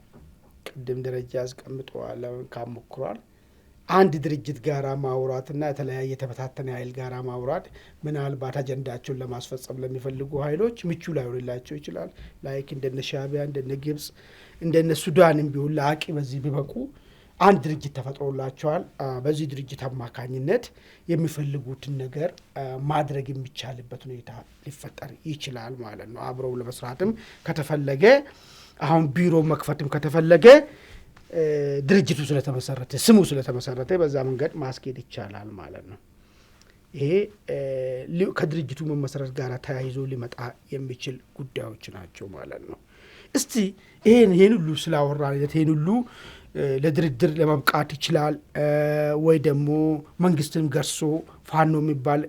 ቅድም ደረጃ አስቀምጠዋል ካሞክሯል አንድ ድርጅት ጋራ ማውራትና የተለያየ ተበታተነ ኃይል ጋራ ማውራት ምናልባት አጀንዳቸውን ለማስፈጸም ለሚፈልጉ ኃይሎች ምቹ ላይሆንላቸው ይችላል። ላይክ እንደነ ሻዕቢያ እንደነ ግብጽ እንደነ ሱዳንም ቢሆን ለአቂ በዚህ ቢበቁ አንድ ድርጅት ተፈጥሮላቸዋል። በዚህ ድርጅት አማካኝነት የሚፈልጉትን ነገር ማድረግ የሚቻልበት ሁኔታ ሊፈጠር ይችላል ማለት ነው። አብረው ለመስራትም ከተፈለገ አሁን ቢሮ መክፈትም ከተፈለገ ድርጅቱ ስለተመሰረተ ስሙ ስለተመሰረተ በዛ መንገድ ማስኬድ ይቻላል ማለት ነው። ይሄ ከድርጅቱ መመስረት ጋር ተያይዞ ሊመጣ የሚችል ጉዳዮች ናቸው ማለት ነው። እስቲ ይሄን ሁሉ ስላወራን ይሄን ሁሉ ለድርድር ለመብቃት ይችላል ወይ ደግሞ መንግስትም ገርሶ ፋኖ የሚባል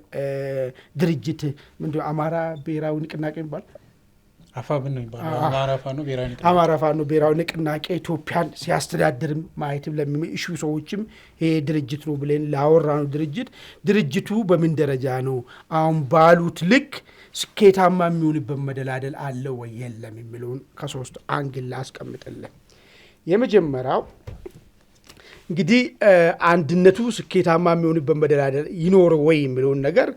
ድርጅት ምንድነው አማራ ብሔራዊ ንቅናቄ የሚባል አፋብን ነው ይባላል። አማራ ፋኖ ብሔራዊ ንቅናቄ ኢትዮጵያን ሲያስተዳድር ማየትም ለሚሹ ሰዎችም ይሄ ድርጅት ነው ብለን ላወራነው ድርጅቱ በምን ደረጃ ነው አሁን ባሉት ልክ ስኬታማ የሚሆንበት መደላደል አለ ወይ የለም የሚለውን ከሶስት አንግል አስቀምጥልን። የመጀመሪያው እንግዲህ አንድነቱ ስኬታማ የሚሆንበት መደላደል ይኖር ወይ የሚለውን ነገር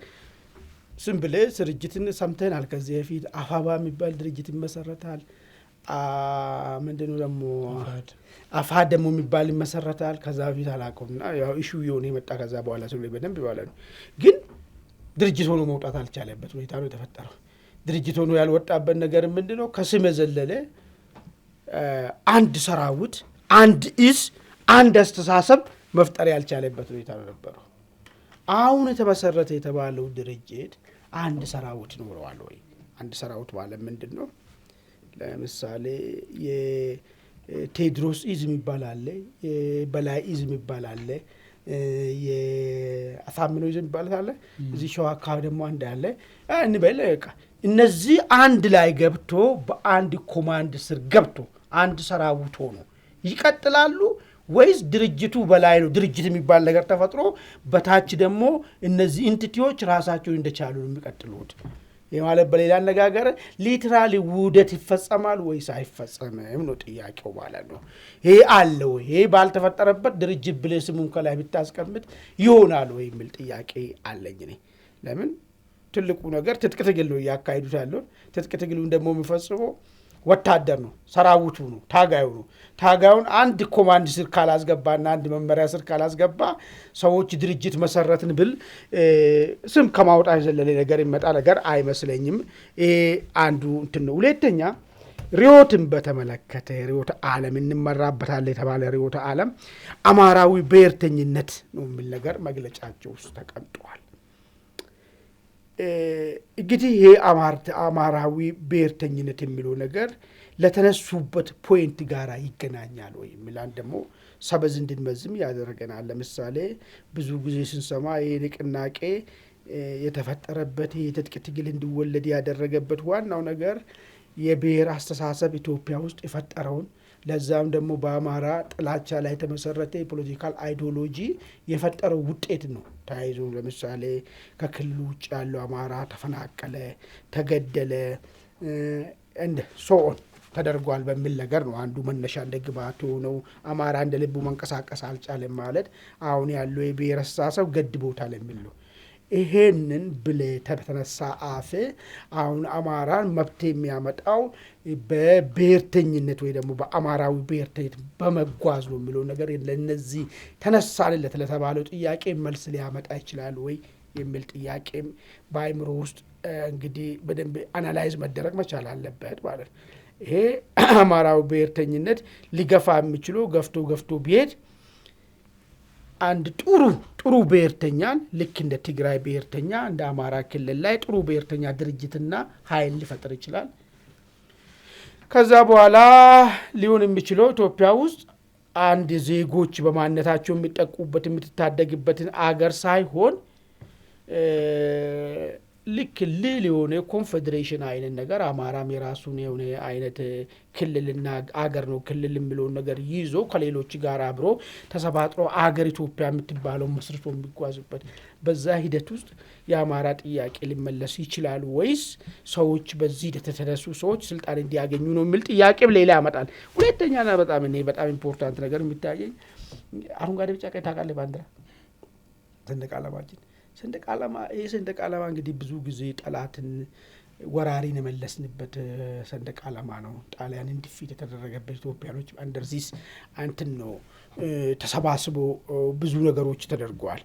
ዝም ብለህ ድርጅትን ሰምተናል። ከዚህ በፊት አፋባ የሚባል ድርጅት ይመሰረታል። ምንድነው ደግሞ አፋድ ደግሞ የሚባል ይመሰረታል። ከዛ በፊት አላውቀውምና ያው ኢሹ የሆነ የመጣ ከዛ በኋላ ሰው በደንብ ይባላል። ግን ድርጅት ሆኖ መውጣት አልቻለበት ሁኔታ ነው የተፈጠረው። ድርጅት ሆኖ ያልወጣበት ነገር ምንድነው? ከስም የዘለለ አንድ ሰራዊት፣ አንድ እዝ፣ አንድ አስተሳሰብ መፍጠር ያልቻለበት ሁኔታ ነው ነበረው። አሁን የተመሰረተ የተባለው ድርጅት አንድ ሰራዊት ኖረዋል ወይ? አንድ ሰራዊት ማለት ምንድነው? ለምሳሌ የቴድሮስ ኢዝ የሚባል አለ፣ የበላይ ኢዝ የሚባል አለ፣ የአሳምነው ኢዝ የሚባል አለ። እዚህ ሸዋ አካባቢ ደግሞ አንድ አለ እንበል። እነዚህ አንድ ላይ ገብቶ በአንድ ኮማንድ ስር ገብቶ አንድ ሰራዊት ሆኖ ይቀጥላሉ ወይስ ድርጅቱ በላይ ነው? ድርጅት የሚባል ነገር ተፈጥሮ በታች ደግሞ እነዚህ ኢንቲቲዎች ራሳቸውን እንደቻሉ ነው የሚቀጥሉት። ይህ ማለት በሌላ አነጋገር ሊትራሊ ውህደት ይፈጸማል ወይስ አይፈጸምም ነው ጥያቄው ማለት ነው። ይሄ አለ ወይ? ይሄ ባልተፈጠረበት ድርጅት ብለህ ስሙን ከላይ ብታስቀምጥ ይሆናል ወይ የሚል ጥያቄ አለኝ እኔ። ለምን ትልቁ ነገር ትጥቅ ትግል ነው እያካሄዱት ያለው። ትጥቅ ትግሉን ደግሞ የሚፈጽመው ወታደር ነው፣ ሰራዊቱ ነው፣ ታጋዩ ነው። ታጋዩን አንድ ኮማንድ ስር ካላስገባና አንድ መመሪያ ስር ካላስገባ ሰዎች ድርጅት መሰረትን ብል ስም ከማውጣት የዘለለ ነገር ይመጣ ነገር አይመስለኝም። ይሄ አንዱ እንትን ነው። ሁለተኛ ሪዮትን በተመለከተ ሪዮት ዓለም እንመራበታለን የተባለ ሪዮት ዓለም አማራዊ ብሔርተኝነት ነው የሚል ነገር መግለጫቸው ውስጥ ተቀምጧል። እንግዲህ ይሄ አማራዊ ብሔርተኝነት የሚለው ነገር ለተነሱበት ፖይንት ጋር ይገናኛል ወይ የሚላን ደግሞ ሰበዝ እንድንመዝም ያደረገናል። ለምሳሌ ብዙ ጊዜ ስንሰማ ይሄ ንቅናቄ የተፈጠረበት የትጥቅ ትግል እንዲወለድ ያደረገበት ዋናው ነገር የብሔር አስተሳሰብ ኢትዮጵያ ውስጥ የፈጠረውን ለዛም ደግሞ በአማራ ጥላቻ ላይ የተመሰረተ የፖለቲካል አይዲዮሎጂ የፈጠረው ውጤት ነው። ተያይዞ ለምሳሌ ከክልሉ ውጭ ያለው አማራ ተፈናቀለ፣ ተገደለ፣ እንደ ሶኦን ተደርጓል በሚል ነገር ነው አንዱ መነሻ እንደ ግብዓት ነው። አማራ እንደ ልቡ መንቀሳቀስ አልቻለም ማለት አሁን ያለው የብሔር አስተሳሰብ ገድቦታል የሚል ነው። ይሄንን ብለህ ተነሳ አፍ አሁን አማራን መብት የሚያመጣው በብሔርተኝነት ወይ ደግሞ በአማራዊ ብሔርተኝነት በመጓዝ ነው የሚለው ነገር ለነዚህ ተነሳንለት ለተባለው ጥያቄ መልስ ሊያመጣ ይችላል ወይ የሚል ጥያቄም በአይምሮ ውስጥ እንግዲህ በደንብ አናላይዝ መደረግ መቻል አለበት ማለት ነው። ይሄ አማራዊ ብሔርተኝነት ሊገፋ የሚችለው ገፍቶ ቢሄድ አንድ ጥሩ ብሔርተኛን ልክ እንደ ትግራይ ብሔርተኛ እንደ አማራ ክልል ላይ ጥሩ ብሔርተኛ ድርጅትና ኃይል ሊፈጥር ይችላል። ከዛ በኋላ ሊሆን የሚችለው ኢትዮጵያ ውስጥ አንድ ዜጎች በማንነታቸው የሚጠቁበት የምትታደግበትን አገር ሳይሆን ልክ ልል የሆነ ኮንፌዴሬሽን አይነት ነገር አማራም የራሱን የሆነ አይነት ክልልና አገር ነው ክልል የሚለውን ነገር ይዞ ከሌሎች ጋር አብሮ ተሰባጥሮ አገር ኢትዮጵያ የምትባለው መስርቶ የሚጓዝበት በዛ ሂደት ውስጥ የአማራ ጥያቄ ሊመለስ ይችላል ወይስ ሰዎች በዚህ ሂደት የተነሱ ሰዎች ስልጣን እንዲያገኙ ነው የሚል ጥያቄም ሌላ ያመጣል። ሁለተኛና በጣም ኢምፖርታንት ነገር የሚታየኝ አረንጓዴ ቢጫ ቀይ ታውቃለህ? ባንዲራ ሰንደቅ ዓላማችን ሰንደቅ ዓላማ ይሄ ሰንደቅ ዓላማ እንግዲህ ብዙ ጊዜ ጠላትን ወራሪን የመለስንበት ሰንደቅ ዓላማ ነው። ጣሊያን እንዲፊት የተደረገበት ኢትዮጵያኖች አንደርዚስ አንትን ነው ተሰባስቦ ብዙ ነገሮች ተደርገዋል።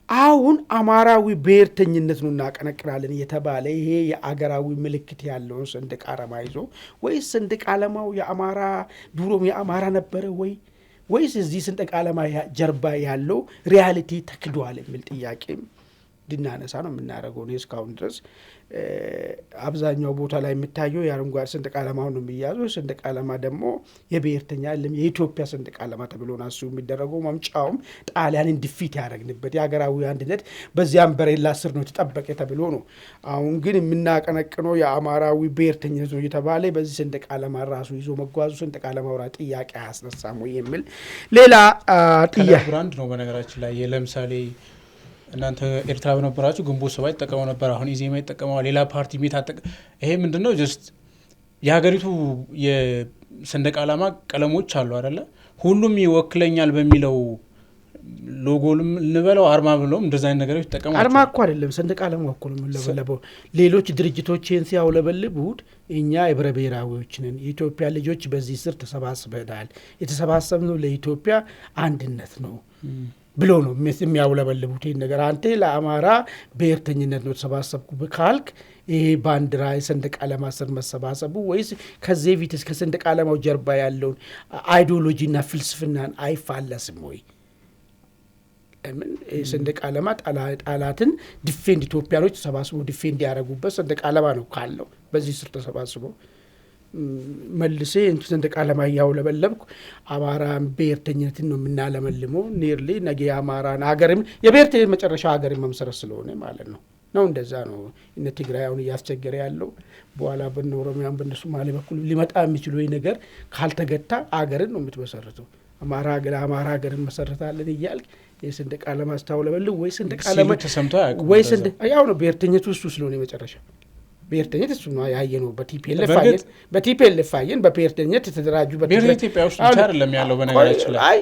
አሁን አማራዊ ብሔርተኝነት ነው እናቀነቅናለን የተባለ ይሄ የአገራዊ ምልክት ያለውን ሰንደቅ ዓላማ ይዞ ወይስ ሰንደቅ ዓላማው የአማራ ድሮም የአማራ ነበረ ወይስ እዚህ ሰንደቅ ዓላማ ጀርባ ያለው ሪያሊቲ ተክዷል የሚል ጥያቄም ድናነሳ ነው የምናደርገው። እኔ እስካሁን ድረስ አብዛኛው ቦታ ላይ የሚታየው የአረንጓዴ ሰንደቅ ዓላማው ነው የሚያዘው። ሰንደቅ ዓላማ ደግሞ የብሔርተኛ አይደለም የኢትዮጵያ ሰንደቅ ዓላማ ተብሎ ነው እሱ የሚደረገው። ማምጫውም ጣሊያን እንዲፊት ያደረግንበት የሀገራዊ አንድነት በዚያም በሬላ ስር ነው የተጠበቀ ተብሎ ነው። አሁን ግን የምናቀነቅነው የአማራዊ ብሔርተኝነት ነው የተባለ በዚህ ሰንደቅ ዓላማ ራሱ ይዞ መጓዙ ሰንደቅ ዓላማው ራ ጥያቄ አያስነሳም ወይ የሚል ሌላ ጥያቄ ብራንድ ነው። በነገራችን ላይ ለምሳሌ እናንተ ኤርትራ በነበራችሁ ግንቦት ሰባት ይጠቀመው ነበር። አሁን ኢዜማ ይጠቀመው ሌላ ፓርቲ የሚታጠቅ ይሄ ምንድነው? ጀስት የሀገሪቱ የሰንደቅ ዓላማ ቀለሞች አሉ አይደለ? ሁሉም ይወክለኛል በሚለው ሎጎልም ልበለው አርማ ብለውም እንደዛ አይነት ነገሮች ተጠቀሙ። አርማ እኮ አይደለም ሰንደቅ ዓላማው እኮ ነው የሚለበለበው። ሌሎች ድርጅቶችን ሲያውለበልቡት እኛ ህብረ ብሔራዊዎች ነን፣ የኢትዮጵያ ልጆች በዚህ ስር ተሰባስበናል፣ የተሰባሰብነው ለኢትዮጵያ አንድነት ነው ብሎ ነው የሚያውለበልቡት። ይሄን ነገር አንተ ለአማራ ብሔርተኝነት ነው ተሰባሰብኩ ካልክ ይሄ ባንዲራ የሰንደቅ ዓላማ ስር መሰባሰቡ ወይስ ከዚህ ፊት እስከ ሰንደቅ ዓላማው ጀርባ ያለውን አይዲዮሎጂና ፍልስፍናን አይፋለስም ወይ? ለምን ሰንደቅ ዓላማ ጣላትን ዲፌንድ ኢትዮጵያኖች ተሰባስበው ዲፌንድ ያደረጉበት ሰንደቅ ዓላማ ነው ካለው በዚህ ስር ተሰባስበው መልሴ እንቱ ሰንደቅ ዓላማ ያውለበለብኩ አማራ ብሔርተኝነትን ነው የምናለመልመው ኒርሊ ነገ አማራን ሀገርም የብሔርተኝነት መጨረሻ ሀገርን መመስረት ስለሆነ ማለት ነው። እንደዛ ነው እነ ትግራይ አሁን እያስቸገረ ያለው። በኋላ በኦሮሚያም በሶማሌ በኩል ሊመጣ የሚችለው ነገር ካልተገታ አገርን ነው የምትመሰርተው። አማራ ሀገርን መሰረታለን እያልክ የሰንደቅ ዓላማ አስተውለበልብ ወይ ሰንደቅ ዓላማ ተሰምቶ ወይ ሰንደቅ ያው ነው ብሔርተኝነቱ እሱ ስለሆነ መጨረሻ ብሔርተኝነት እሱ ነው ያየነው። በቲፒኤልኤፍ አየን በብሔርተኝነት የተደራጁ ኢትዮጵያ ውስጥ ብቻ አይደለም ያለው በነገራችን ላይ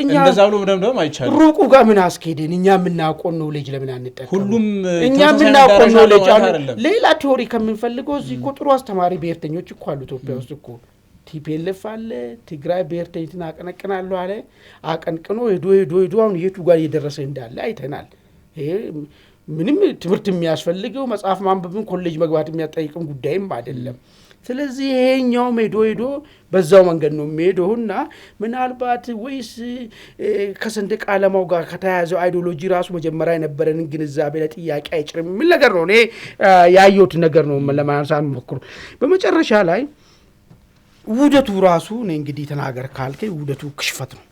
እንደዛ ብሎ ምንም አይቻልም። ሩቁ ጋር ምን አስኬደን እኛ የምናውቀው ነው ልጅ ለምን አንጠቀም? ሁሉም እኛ የምናውቀው ነው ልጅ ሌላ ቲዮሪ ከምንፈልገው እዚህ እኮ ጥሩ አስተማሪ ብሔርተኞች እኮ አሉ ኢትዮጵያ ውስጥ እኮ። ቲፒኤልኤፍ አለ ትግራይ ብሔርተኝነትን አቀነቅናለሁ አለ አቀንቅኖ ሄዶ አሁን የቱ ጋር እየደረሰ እንዳለ አይተናል። ይሄ ምንም ትምህርት የሚያስፈልገው መጽሐፍ ማንበብን ኮሌጅ መግባት የሚያጠይቅም ጉዳይም አይደለም። ስለዚህ ይሄኛውም ሄዶ በዛው መንገድ ነው የሚሄደውና ምናልባት ወይስ ከሰንደቅ ዓላማው ጋር ከተያያዘው አይዲዮሎጂ ራሱ መጀመሪያ የነበረንን ግንዛቤ ለጥያቄ አይጭርም የሚል ነገር ነው እኔ ያየሁት ነገር ነው ለማንሳት ሞክሩ። በመጨረሻ ላይ ውህደቱ ራሱ እኔ እንግዲህ ተናገር ካልከኝ ውህደቱ ክሽፈት ነው።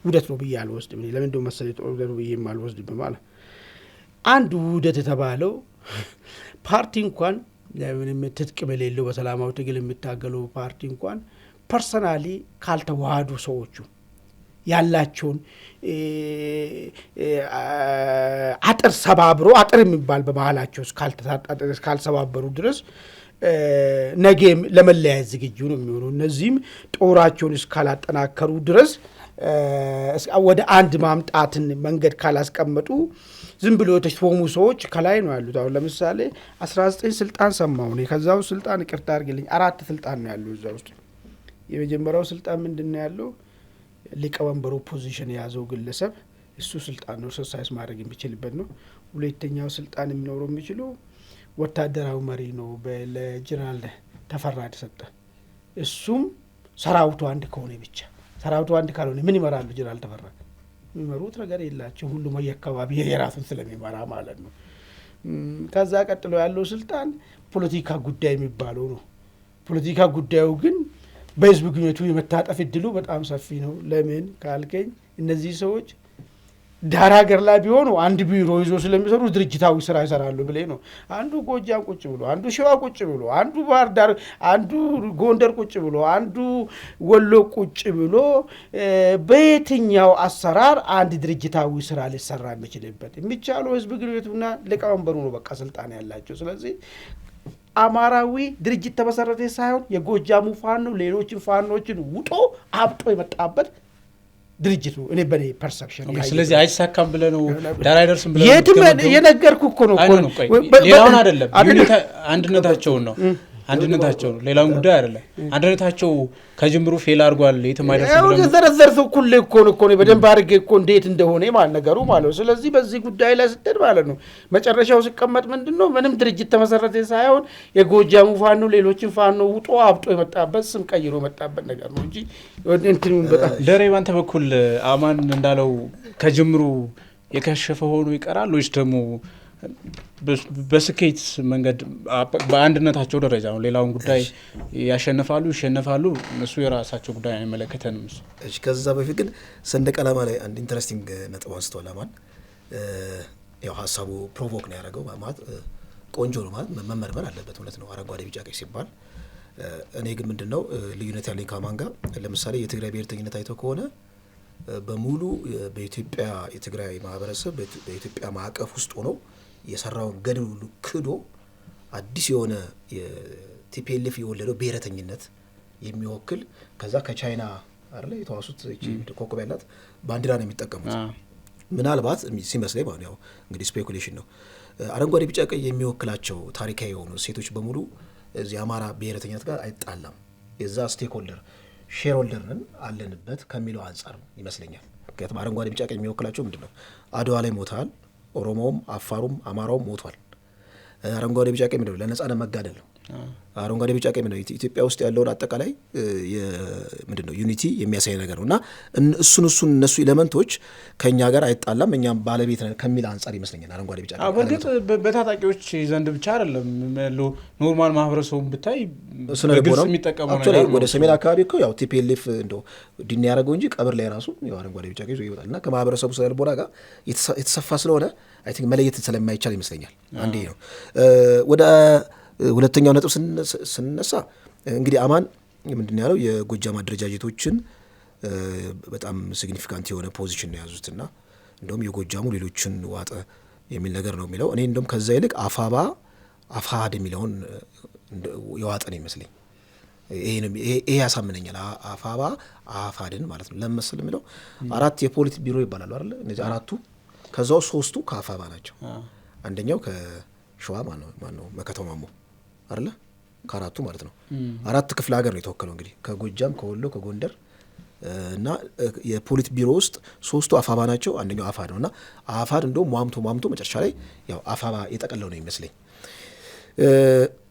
ውህደት ነው ብዬ አልወስድም። ለምን እንደው መሰለኝ ውህደት ብዬ አልወስድም ማለት አንድ ውህደት የተባለው ፓርቲ እንኳን ምንም ትጥቅ በሌለው በሰላማዊ ትግል የሚታገለው ፓርቲ እንኳን ፐርሰናሊ ካልተዋሃዱ ሰዎቹ ያላቸውን አጥር ሰባብሮ አጥር የሚባል በመሃላቸው ካልሰባበሩ ድረስ ነገ ለመለያየት ዝግጁ ነው የሚሆነው። እነዚህም ጦራቸውን እስካላጠናከሩ ድረስ ወደ አንድ ማምጣትን መንገድ ካላስቀመጡ ዝም ብሎ የተሾሙ ሰዎች ከላይ ነው ያሉት። አሁን ለምሳሌ 19 ስልጣን ሰማሁ እኔ ከዛው ስልጣን ይቅርታ አድርግልኝ 4 ስልጣን ነው ያለው እዛ ውስጥ። የመጀመሪያው ስልጣን ምንድነው ያለው? ሊቀመንበሩ ፖዚሽን የያዘው ግለሰብ እሱ ስልጣን ነው ኤክሰርሳይዝ ማድረግ የሚችልበት ነው። ሁለተኛው ስልጣን የሚኖረው የሚችለው ወታደራዊ መሪ ነው ለጀነራል ተፈራ ተሰጠ። እሱም ሰራዊቱ አንድ ከሆነ ብቻ። ሰራዊቱ አንድ ካልሆነ ምን ይመራሉ? ጀነራል ተፈራ የሚመሩት ነገር የላቸው። ሁሉም የአካባቢ የራሱን ስለሚመራ ማለት ነው። ከዛ ቀጥሎ ያለው ስልጣን ፖለቲካ ጉዳይ የሚባለው ነው። ፖለቲካ ጉዳዩ ግን በህዝብ ግንኙነቱ የመታጠፍ እድሉ በጣም ሰፊ ነው። ለምን ካልከኝ እነዚህ ሰዎች ዳር ሀገር ላይ ቢሆኑ አንድ ቢሮ ይዞ ስለሚሰሩ ድርጅታዊ ስራ ይሰራሉ ብለ ነው። አንዱ ጎጃም ቁጭ ብሎ፣ አንዱ ሸዋ ቁጭ ብሎ፣ አንዱ ባህር ዳር፣ አንዱ ጎንደር ቁጭ ብሎ፣ አንዱ ወሎ ቁጭ ብሎ በየትኛው አሰራር አንድ ድርጅታዊ ስራ ሊሰራ የሚችልበት የሚቻለው ህዝብ ግንኙነቱና ሊቀመንበሩ ነው በቃ ስልጣን ያላቸው። ስለዚህ አማራዊ ድርጅት ተመሰረተ ሳይሆን የጎጃሙ ፋኖ ሌሎችን ፋኖችን ውጦ አብጦ የመጣበት ድርጅት ነው እኔ በኔ ፐርሰፕሽን። ስለዚህ አይሳካም ብለ ነው ዳር አይደርስም ብለ ነው የትም የነገርኩ እኮ ነው። ሌላውን አይደለም አንድነታቸው ነው ሌላውን ጉዳይ አይደለም። አንድነታቸው ከጅምሩ ፌል አድርጓል። የትም አይደርስም ብለ ነው ዘረዘርቱ ኩል እኮ ነው በደንብ አድርጌ እኮ እንዴት እንደሆነ ማለት ነገሩ ማለት ነው። ስለዚህ በዚህ ጉዳይ ላይ ስትል ማለት ነው መጨረሻው ሲቀመጥ ምንድነው ምንም ድርጅት ተመሰረተ ሳይሆን የጎጃሙ ፋኖ ሌሎችን ፋኖ ውጦ አብጦ የመጣበት ስም ቀይሮ የመጣበት ነገር ነው እንጂ እንትኑን በጣም ደሬ ባንተ በኩል አማን እንዳለው ከጅምሩ የከሸፈ ሆኖ ይቀራል ወይስ ደግሞ በስኬት መንገድ በአንድነታቸው ደረጃ ነው ሌላውን ጉዳይ ይሸነፋሉ እነሱ የራሳቸው ጉዳይ አይመለከተንም? እሺ ከዛ በፊት ግን ሰንደቅ ዓላማ ላይ አንድ ኢንተረስቲንግ ነጥብ አንስተዋል። አማን ያው ሀሳቡ ፕሮቮክ ነው ያደረገው ማለት ቆንጆ ነው ማለት መመርመር አለበት እውነት ነው አረንጓዴ ቢጫ ቀይ ሲባል። እኔ ግን ምንድነው ልዩነት ያለኝ ከአማን ጋር ለምሳሌ የትግራይ ብሔርተኝነት አይተው ከሆነ በሙሉ በኢትዮጵያ የትግራይ ማህበረሰብ በኢትዮጵያ ማዕቀፍ ውስጥ ሆኖ የሰራውን ገድል ሁሉ ክዶ አዲስ የሆነ የቲፒኤልኤፍ የወለደው ብሔረተኝነት የሚወክል ከዛ ከቻይና አይደለ የተዋሱት እቺ ኮከብ ያላት ባንዲራ ነው የሚጠቀሙት። ምናልባት ሲመስለኝ ማለት ነው እንግዲህ ስፔኩሌሽን ነው አረንጓዴ ቢጫ ቀይ የሚወክላቸው ታሪካዊ የሆኑ ሴቶች በሙሉ እዚህ አማራ ብሔረተኝነት ጋር አይጣላም የዛ ስቴክሆልደር ሼር ሆልደርን አለንበት ከሚለው አንጻር ይመስለኛል ምክንያቱም አረንጓዴ ቢጫ ቀይ የሚወክላቸው ምንድነው አድዋ ላይ ሞታል ኦሮሞውም አፋሩም አማራውም ሞቷል አረንጓዴ ቢጫ ቀይ ምንድነው ለነጻነት መጋደል ነው አረንጓዴ ቢጫ ቀይ ምንድነው ኢትዮጵያ ውስጥ ያለውን አጠቃላይ ምንድነው ዩኒቲ የሚያሳይ ነገር ነውና እሱን እነሱ ኤሌመንቶች ከኛ ጋር አይጣላም እኛም ባለቤት ነን ከሚል አንፃር ይመስለኛል አረንጓዴ ቢጫ ቀይ በእርግጥ በታጣቂዎች ዘንድ ብቻ አይደለም ያለው ኖርማል ማህበረሰቡን ብታይ በግልጽ የሚጠቀመው ነገር ነው ወደ ሰሜን አካባቢ እኮ ያው ቲፒኤልኤፍ እንደው ዲና ያደረገው እንጂ ቀብር ላይ ራሱ ያው አረንጓዴ ቢጫ ቀይ ይወጣልና ከማህበረሰቡ ስለልቦና ጋር የተሰፋ ስለሆነ አይ ቲንክ መለየት ስለማይቻል ይመስለኛል አንዴ ነው ወደ ሁለተኛው ነጥብ ስንነሳ እንግዲህ አማን ምንድነው ያለው የጎጃም አደረጃጀቶችን በጣም ሲግኒፊካንት የሆነ ፖዚሽን ነው ያዙትና እንደውም የጎጃሙ ሌሎችን ዋጠ የሚል ነገር ነው የሚለው እኔ እንደውም ከዛ ይልቅ አፋድ የሚለውን የዋጠ ነው ይመስለኝ ይሄ ያሳምነኛል አፋድን ማለት ነው ለምሳሌ የሚለው አራት የፖሊት ቢሮ ይባላሉ አይደል እነዚህ አራቱ ከዛው ሶስቱ ከአፋባ ናቸው አንደኛው ከሸዋ ማነው መከተው ማሞ አይደል ከአራቱ ማለት ነው አራት ክፍለ ሀገር ነው የተወከለው እንግዲህ ከጎጃም ከወሎ ከጎንደር እና የፖሊት ቢሮ ውስጥ ሶስቱ አፋባ ናቸው አንደኛው አፋድ ነውና አፋድ እንደው ሟምቶ መጨረሻ ላይ ያው አፋባ የጠቀለው ነው ይመስለኝ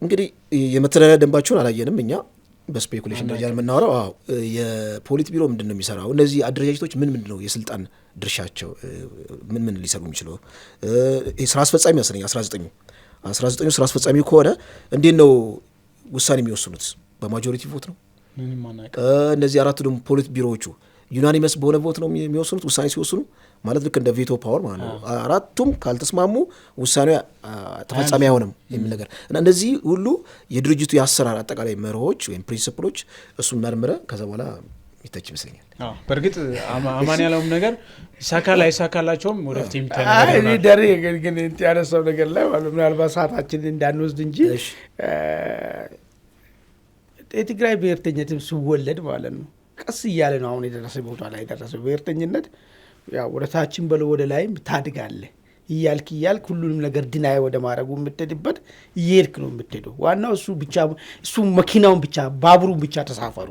እንግዲህ የመተዳደሪያ ደንባቸውን አላየንም እኛ በስፔኩሌሽን ደረጃ የምናወራው የፖሊት ቢሮ ምንድነው የሚሰራው እነዚህ አደረጃጀቶች ምንድነው የስልጣን ድርሻቸው ምን ሊሰሩ የሚችለው ስራ አስፈጻሚ ያሰነኝ 19 ስራ አስፈጻሚ ከሆነ እንዴት ነው ውሳኔ የሚወስኑት በማጆሪቲ ቮት ነው እነዚህ አራቱ ደግሞ ፖሊት ቢሮዎቹ ዩናኒመስ በሆነ ቮት ነው የሚወስኑት ውሳኔ ሲወስኑ ማለት ልክ እንደ ቬቶ ፓወር ማለት ነው አራቱም ካልተስማሙ ውሳኔው ተፈጻሚ አይሆንም የሚል ነገር እና እንደዚህ ሁሉ የድርጅቱ ያሰራር አጠቃላይ መርሆች ወይም ፕሪንሲፕሎች እሱን መርምረ ከዛ በኋላ ይተች ይመስለኛል በእርግጥ አማን ያለውም ነገር ይሳካል አይሳካላቸውም ወደፊት የሚታየው እኔ ደሬ ግን ያነሳው ነገር ላይ ምናልባት ሰዓታችንን እንዳንወስድ እንጂ የትግራይ ብሔርተኝነትም ሲወለድ ማለት ነው ቀስ እያለ ነው አሁን የደረሰ ቦታ ላይ የደረሰው ብሔርተኝነት ያው ወደ ታችን በለው ወደ ላይም ታድጋለህ እያልክ ሁሉንም ነገር ድናይ ወደ ማድረጉ የምትሄድበት እየሄድክ ነው የምትሄደው ዋናው እሱ መኪናውን ብቻ ባቡሩን ብቻ ተሳፈሩ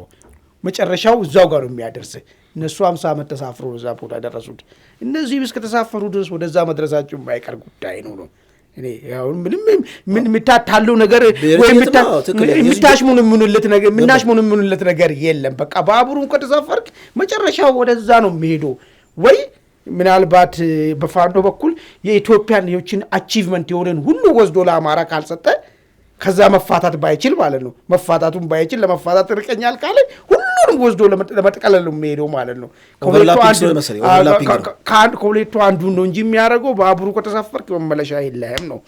መጨረሻው እዛው ጋር ነው የሚያደርስ እነሱ 50 ዓመት ተሳፍሮ እዛ ቦታ ደረሱት እነዚህ እስከ ተሳፈሩ ድረስ ወደዛ መድረሳቸው የማይቀር ጉዳይ ነው እኔ ያው ምን ምታታለው ነገር ወይ ምናሽሙንለት ነገር የለም በቃ ባቡሩን ከተሳፈርክ መጨረሻው ወደዛ ነው የሚሄደው ወይ ምናልባት በፋኖ በኩል የኢትዮጵያን የዎችን አቺቭመንት የሆነን ሁሉ ወስዶ ለአማራ ካልሰጠ ከዛ መፋታት ባይችል ማለት ነው መፋታቱን ባይችል ለመፋታት ርቀኛል ካለ ሁሉንም ወስዶ ለመጠቀለል ነው የሚሄደው ማለት ነው ከሁለቱ አንዱ ነው እንጂ የሚያደርገው ባቡሩ ከተሳፈርክ መመለሻ የለህም ነው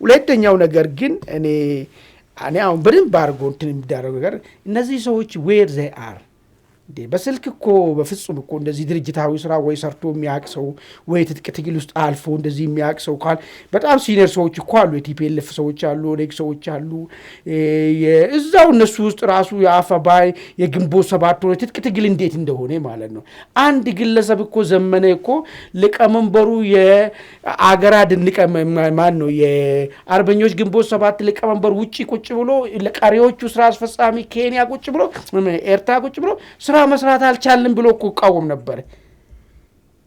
ሁለተኛው ነገር ግን እኔ አሁን በደንብ አድርጎ እንትን የሚዳረገው ነገር እነዚህ ሰዎች ዌር ዘይ አር በስልክ እኮ በፍጹም እኮ እንደዚህ ድርጅታዊ ስራ ወይ ሰርቶ የሚያውቅ ሰው ወይ ትጥቅ ትግል ውስጥ አልፎ እንደዚህ የሚያውቅ ሰው ካል በጣም ሲኒየር ሰዎች እኮ አሉ የቲፒኤልኤፍ ሰዎች አሉ ኦኔግ ሰዎች አሉ እዛው እነሱ ውስጥ ራሱ የአፋባይ የግንቦት ሰባት ሆነ ትጥቅ ትግል እንዴት እንደሆነ ማለት ነው አንድ ግለሰብ እኮ ዘመነ እኮ ሊቀመንበሩ የአገራድ ማን ነው የአርበኞች ግንቦት ሰባት ሊቀመንበር ውጪ ቁጭ ብሎ ለቀሪዎቹ ስራ አስፈጻሚ ኬንያ ቁጭ ብሎ ኤርትራ ቁጭ ብሎ ስራ መስራት አልቻልንም ብሎ እኮ ቃወም ነበር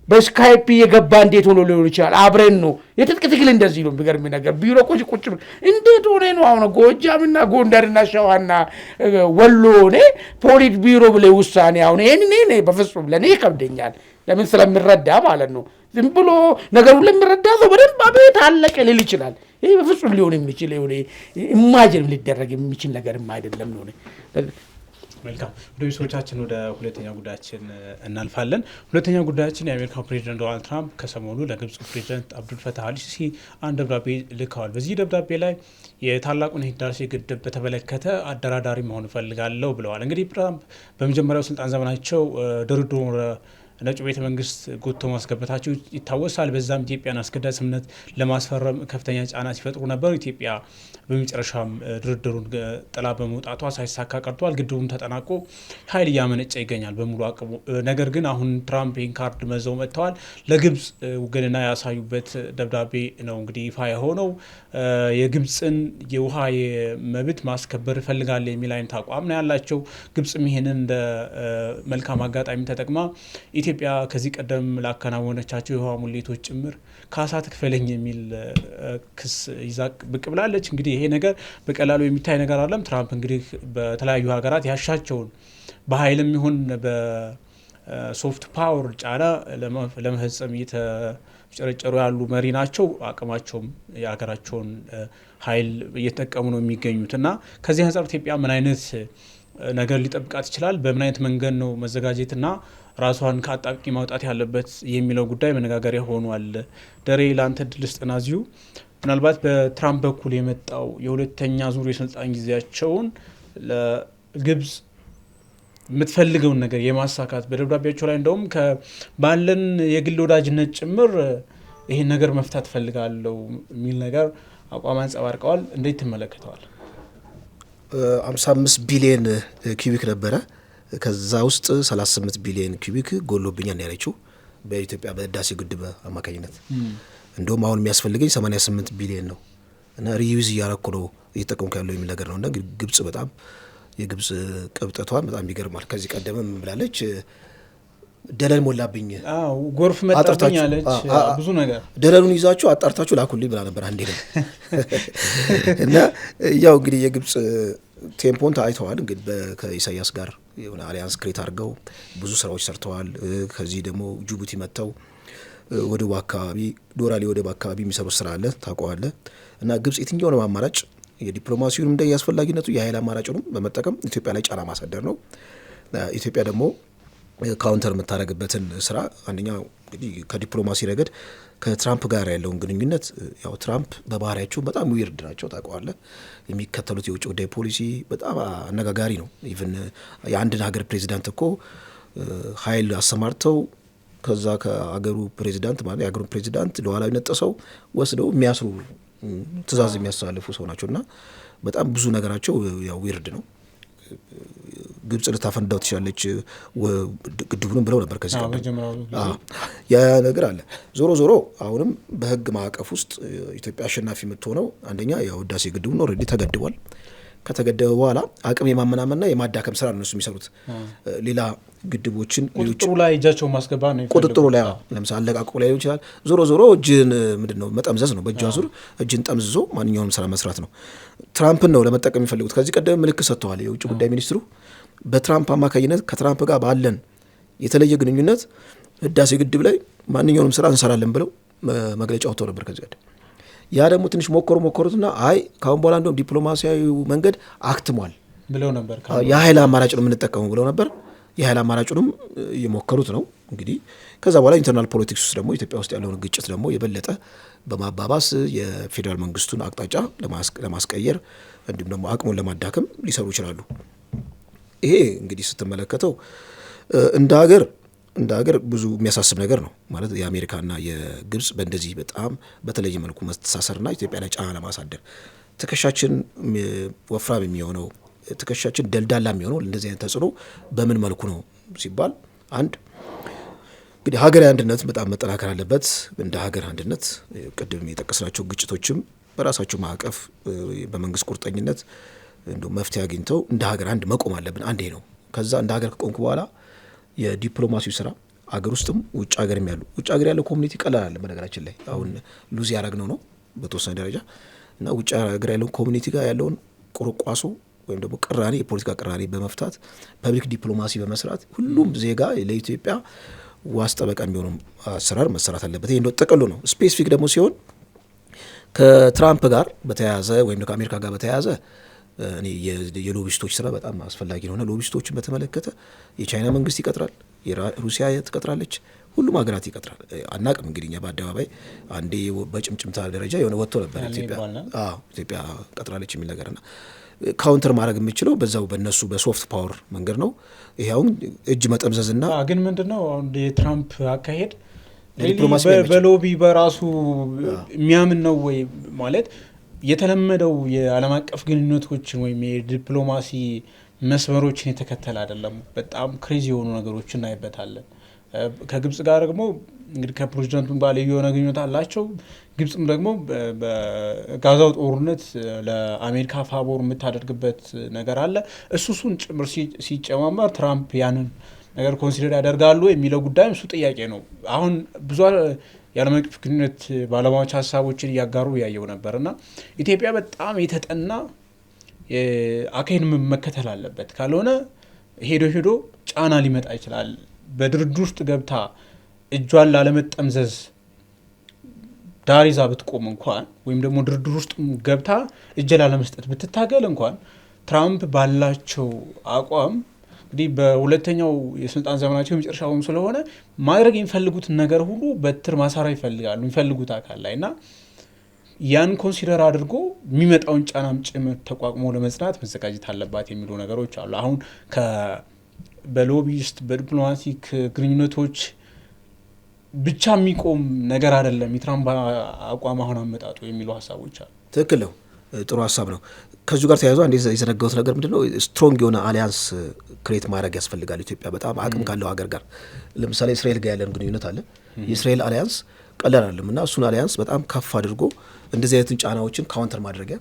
በስካይፕ የገባ እንዴት ሆኖ ሊሆን ይችላል አብረን ነው የትጥቅ ትግል እንደዚህ ነው ቢገርም ነገር ቢሮ ቁጭ ብሎ እንዴት ሆነ ነው አሁን ጎጃምና ጎንደርና ሸዋና ወሎ ሆነ ፖሊት ቢሮ ብለ ውሳኔ አሁን እኔ በፍጹም ለኔ ይከብደኛል ለምን ስለምረዳ ማለት ነው ዝም ብሎ ነገሩን ለምረዳ ሰው በደንብ አቤት አለቀ ሊል ይችላል ይሄ በፍጹም ሊሆን የሚችል ኢማጂን ሊደረግ የሚችል ነገር አይደለም ነው መልካም ወደ ሰዎቻችን ወደ ሁለተኛ ጉዳያችን እናልፋለን ሁለተኛ ጉዳያችን የአሜሪካው ፕሬዝዳንት ዶናልድ ትራምፕ ከሰሞኑ ለግብጽ ፕሬዝዳንት አብዱል ፈታህ አልሲሲ አንድ ደብዳቤ ልከዋል በዚህ ደብዳቤ ላይ የታላቁን ህዳሴ ግድብ በተመለከተ አደራዳሪ መሆን ፈልጋለሁ ብለዋል እንግዲህ ትራምፕ በመጀመሪያው ስልጣን ዘመናቸው ድርድሩ ነጩ ቤተ መንግስት ጎትቶ ማስገባታቸው ይታወሳል። በዛም ኢትዮጵያን አስገዳጅ ስምምነት ለማስፈረም ከፍተኛ ጫና ሲፈጥሩ ነበሩ። ኢትዮጵያ በመጨረሻም ድርድሩን ጥላ በመውጣቷ ሳይሳካ ቀርቷል። ግድቡም ተጠናቆ ኃይል እያመነጨ ይገኛል በሙሉ አቅሙ። ነገር ግን አሁን ትራምፕ ይህን ካርድ መዘው መጥተዋል። ለግብጽ ውግንና ያሳዩበት ደብዳቤ ነው እንግዲህ ይፋ የሆነው። የግብጽን የውሃ መብት ማስከበር እፈልጋለሁ የሚል አይነት አቋም ነው ያላቸው። ግብጽም ይሄንን እንደ መልካም አጋጣሚ ተጠቅማ ኢትዮጵያ ከዚህ ቀደም ላከናወነቻቸው የውሃ ሙሌቶች ጭምር ካሳ ትክፈለኝ የሚል ክስ ይዛ ብቅ ብላለች። እንግዲህ ይሄ ነገር በቀላሉ የሚታይ ነገር አይደለም። ትራምፕ እንግዲህ በተለያዩ ሀገራት ያሻቸውን በኃይልም ይሁን በሶፍት ፓወር ጫና ለመፈጸም እየተጨረጨሩ ያሉ መሪ ናቸው። አቅማቸውም የሀገራቸውን ኃይል እየተጠቀሙ ነው የሚገኙት እና ከዚህ አንጻር ኢትዮጵያ ምን አይነት ነገር ሊጠብቃት ይችላል? በምን አይነት መንገድ ነው መዘጋጀትና ራሷን ከአጣብቂ ማውጣት ያለበት የሚለው ጉዳይ መነጋገሪያ ሆኗል። ደሬ ለአንተ ድል ስጥና እዚሁ ምናልባት በትራምፕ በኩል የመጣው የሁለተኛ ዙር የስልጣን ጊዜያቸውን ለግብጽ የምትፈልገውን ነገር የማሳካት በደብዳቤያቸው ላይ እንደውም ባለን የግል ወዳጅነት ጭምር ይህን ነገር መፍታት ፈልጋለሁ የሚል ነገር አቋም አንጸባርቀዋል። እንዴት ትመለከተዋል? 55 ቢሊዮን ኪዩቢክ ነበረ። ከዛ ውስጥ 38 ቢሊዮን ኪዩቢክ ጎሎብኛል ያለችው በኢትዮጵያ በህዳሴ ግድብ አማካኝነት። እንደውም አሁን የሚያስፈልገኝ 88 ቢሊዮን ነው እና ሪዩዝ እያረኩ ነው እየተጠቀምኩ ያለው የሚል ነገር ነው። እና ግብጽ በጣም የግብጽ ቅብጠቷን በጣም ይገርማል። ከዚህ ቀደምም ብላለች ደለል ሞላብኝ፣ ጎርፍ መጣብኝ አለች። ብዙ ነገር ደለሉን ይዛችሁ አጣርታችሁ ላኩልኝ ብላ ነበር አንዴ ነው። እና ያው እንግዲህ የግብጽ ቴምፖን አይተዋል። እንግዲህ ከኢሳያስ ጋር የሆነ አሊያንስ ክሬት አድርገው ብዙ ስራዎች ሰርተዋል። ከዚህ ደግሞ ጅቡቲ መጥተው ወደቡ አካባቢ ዶራሌ ወደብ አካባቢ የሚሰሩት ስራ አለ ታውቀዋለህ። እና ግብጽ የትኛውንም አማራጭ የዲፕሎማሲውንም እንደ አስፈላጊነቱ የኃይል አማራጭንም በመጠቀም ኢትዮጵያ ላይ ጫና ማሳደር ነው። ኢትዮጵያ ደግሞ ካውንተር የምታደርግበትን ስራ አንደኛ እንግዲህ ከዲፕሎማሲ ረገድ ከትራምፕ ጋር ያለውን ግንኙነት ያው ትራምፕ በባህሪያቸው በጣም ዊርድ ናቸው ታውቀዋለህ። የሚከተሉት የውጭ ጉዳይ ፖሊሲ በጣም አነጋጋሪ ነው። ኢቭን የአንድን ሀገር ፕሬዚዳንት እኮ ኃይል አሰማርተው ከዛ ከአገሩ ፕሬዚዳንት ማለት የአገሩ ፕሬዚዳንት ሉዓላዊነት ጥሰው ወስደው የሚያስሩ ትእዛዝ የሚያስተላልፉ ሰው ናቸው እና በጣም ብዙ ነገራቸው ያው ዊርድ ነው። ግብጽ ልታፈንዳው ትችላለች ግድቡንም ብለው ነበር ከዚህ ቀደም። ያ ነገር አለ። ዞሮ ዞሮ አሁንም በህግ ማዕቀፍ ውስጥ ኢትዮጵያ አሸናፊ የምትሆነው አንደኛ ያው ህዳሴ ግድቡን ኦልሬዲ ተገድቧል። ከተገደበ በኋላ አቅም የማመናመንና የማዳከም ስራ ነው እነሱ የሚሰሩት። ሌላ ግድቦችን ቁጥጥሩ ላይ እጃቸው ማስገባ ነው። ቁጥጥሩ ላይ ለምሳሌ አለቃቁ ላይ ሊሆን ይችላል። ዞሮ ዞሮ እጅን ምንድነው መጠምዘዝ ነው። በእጅ አዙር እጅን ጠምዝዞ ማንኛውንም ስራ መስራት ነው። ትራምፕን ነው ለመጠቀም የሚፈልጉት። ከዚህ ቀደም ምልክት ሰጥተዋል የውጭ ጉዳይ ሚኒስትሩ በትራምፕ አማካኝነት ከትራምፕ ጋር ባለን የተለየ ግንኙነት ህዳሴ ግድብ ላይ ማንኛውንም ስራ እንሰራለን ብለው መግለጫ ወጥተው ነበር ከዚህ ቀደም። ያ ደግሞ ትንሽ ሞከሩትና አይ ካሁን በኋላ እንደውም ዲፕሎማሲያዊ መንገድ አክትሟል ብለው ነበር። የኃይል አማራጭ ነው የምንጠቀመው ብለው ነበር። የኃይል አማራጩንም እየሞከሩት ነው። እንግዲህ ከዛ በኋላ ኢንተርናል ፖለቲክስ ውስጥ ደግሞ ኢትዮጵያ ውስጥ ያለውን ግጭት ደግሞ የበለጠ በማባባስ የፌዴራል መንግስቱን አቅጣጫ ለማስቀየር እንዲሁም ደግሞ አቅሙን ለማዳከም ሊሰሩ ይችላሉ። ይሄ እንግዲህ ስትመለከተው እንደ ሀገር ብዙ የሚያሳስብ ነገር ነው ማለት የአሜሪካና የግብጽ በእንደዚህ በጣም በተለየ መልኩ መተሳሰርና ኢትዮጵያ ላይ ጫና ለማሳደር ትከሻችን ወፍራም የሚሆነው ትከሻችን ደልዳላ የሚሆነው እንደዚህ አይነት ተጽዕኖ በምን መልኩ ነው ሲባል አንድ እንግዲህ ሀገራዊ አንድነት በጣም መጠናከር አለበት። እንደ ሀገር አንድነት ቅድም የጠቀስናቸው ግጭቶችም በራሳቸው ማዕቀፍ በመንግስት ቁርጠኝነት እንደው መፍትሄ አግኝተው እንደ ሀገር አንድ መቆም አለብን። አንዴ ነው። ከዛ እንደ ሀገር ከቆምኩ በኋላ የዲፕሎማሲው ስራ አገር ውስጥም ውጭ ሀገርም ያሉ ውጭ ሀገር ያለው ኮሚኒቲ ቀላል አለ። በነገራችን ላይ አሁን ሉዝ ያደረግነው ነው በተወሰነ ደረጃ እና ውጭ ሀገር ያለውን ኮሚኒቲ ጋር ያለውን ቁርቋሶ ወይም ደግሞ ቅራኔ የፖለቲካ ቅራኔ በመፍታት ፐብሊክ ዲፕሎማሲ በመስራት ሁሉም ዜጋ ለኢትዮጵያ ዋስ ጠበቃ የሚሆኑ አሰራር መሰራት አለበት። ይሄ እንደው ጥቅሉ ነው። ስፔሲፊክ ደግሞ ሲሆን ከትራምፕ ጋር በተያያዘ ወይም ከአሜሪካ ጋር በተያያዘ እኔ የሎቢስቶች ስራ በጣም አስፈላጊ ነው። ሎቢስቶችን በተመለከተ የቻይና መንግስት ይቀጥራል፣ ሩሲያ ትቀጥራለች። ሁሉም ሀገራት ይቀጥራል። አናቅም እንግዲህ እኛ በአደባባይ አንዴ በጭምጭምታ ደረጃ የሆነ ወጥቶ ነበር ኢትዮጵያ ቀጥራለች የሚል ነገርና ካውንተር ማድረግ የሚችለው በዛው በነሱ በሶፍት ፓወር መንገድ ነው። ይሄ አሁን እጅ መጠምዘዝና ግን ምንድነው አሁን የትራምፕ አካሄድ በሎቢ በራሱ የሚያምን ነው ወይ ማለት የተለመደው የዓለም አቀፍ ግንኙነቶችን ወይም የዲፕሎማሲ መስመሮችን የተከተለ አይደለም። በጣም ክሬዚ የሆኑ ነገሮችን እናይበታለን። ከግብጽ ጋር ደግሞ እንግዲህ ከፕሬዚዳንቱ ጋር የሆነ ግንኙነት አላቸው። ግብጽም ደግሞ በጋዛው ጦርነት ለአሜሪካ ፋቮር የምታደርግበት ነገር አለ። እሱን ጭምር ሲጨማመር ትራምፕ ያንን ነገር ኮንሲደር ያደርጋሉ የሚለው ጉዳይ እሱ ጥያቄ ነው። አሁን ብዙ የዓለም አቀፍ ግንኙነት ባለሙያዎች ሀሳቦችን እያጋሩ ያየው ነበርና ኢትዮጵያ በጣም የተጠና አካሄድ መከተል አለበት። ካልሆነ ሄዶ ጫና ሊመጣ ይችላል። በድርድር ውስጥ ገብታ እጇን ላለመጠምዘዝ ዳሪዛ ብትቆም እንኳን ወይም ደግሞ ድርድር ውስጥ ገብታ እጅ ላለመስጠት ብትታገል እንኳን ትራምፕ ባላቸው አቋም እንግዲህ በሁለተኛው የስልጣን ዘመናቸው የመጨረሻውም ስለሆነ ማድረግ የሚፈልጉትን ነገር ሁሉ በትር ማሳራ ይፈልጋሉ የሚፈልጉት አካል ላይ እና ያን ኮንሲደር አድርጎ የሚመጣውን ጫናም ጭምር ተቋቁሞ ለመጽናት መዘጋጀት አለባት የሚሉ ነገሮች አሉ። አሁን በሎቢስት በዲፕሎማቲክ ግንኙነቶች ብቻ የሚቆም ነገር አይደለም የትራምፕ አቋም አሁን አመጣጡ የሚሉ ሀሳቦች አሉ። ትክክል ነው። ጥሩ ሀሳብ ነው። ከዚሁ ጋር ተያይዞ አንዴ የዘነጋሁት ነገር ምንድነው ስትሮንግ የሆነ አሊያንስ ክሬት ማድረግ ያስፈልጋል። ኢትዮጵያ በጣም አቅም ካለው ሀገር ጋር ለምሳሌ እስራኤል ጋር ያለን ግንኙነት አለ። የእስራኤል አሊያንስ ቀላል አይደለም እና እሱን አሊያንስ በጣም ከፍ አድርጎ እንደዚህ አይነትን ጫናዎችን ካውንተር ማድረጊያ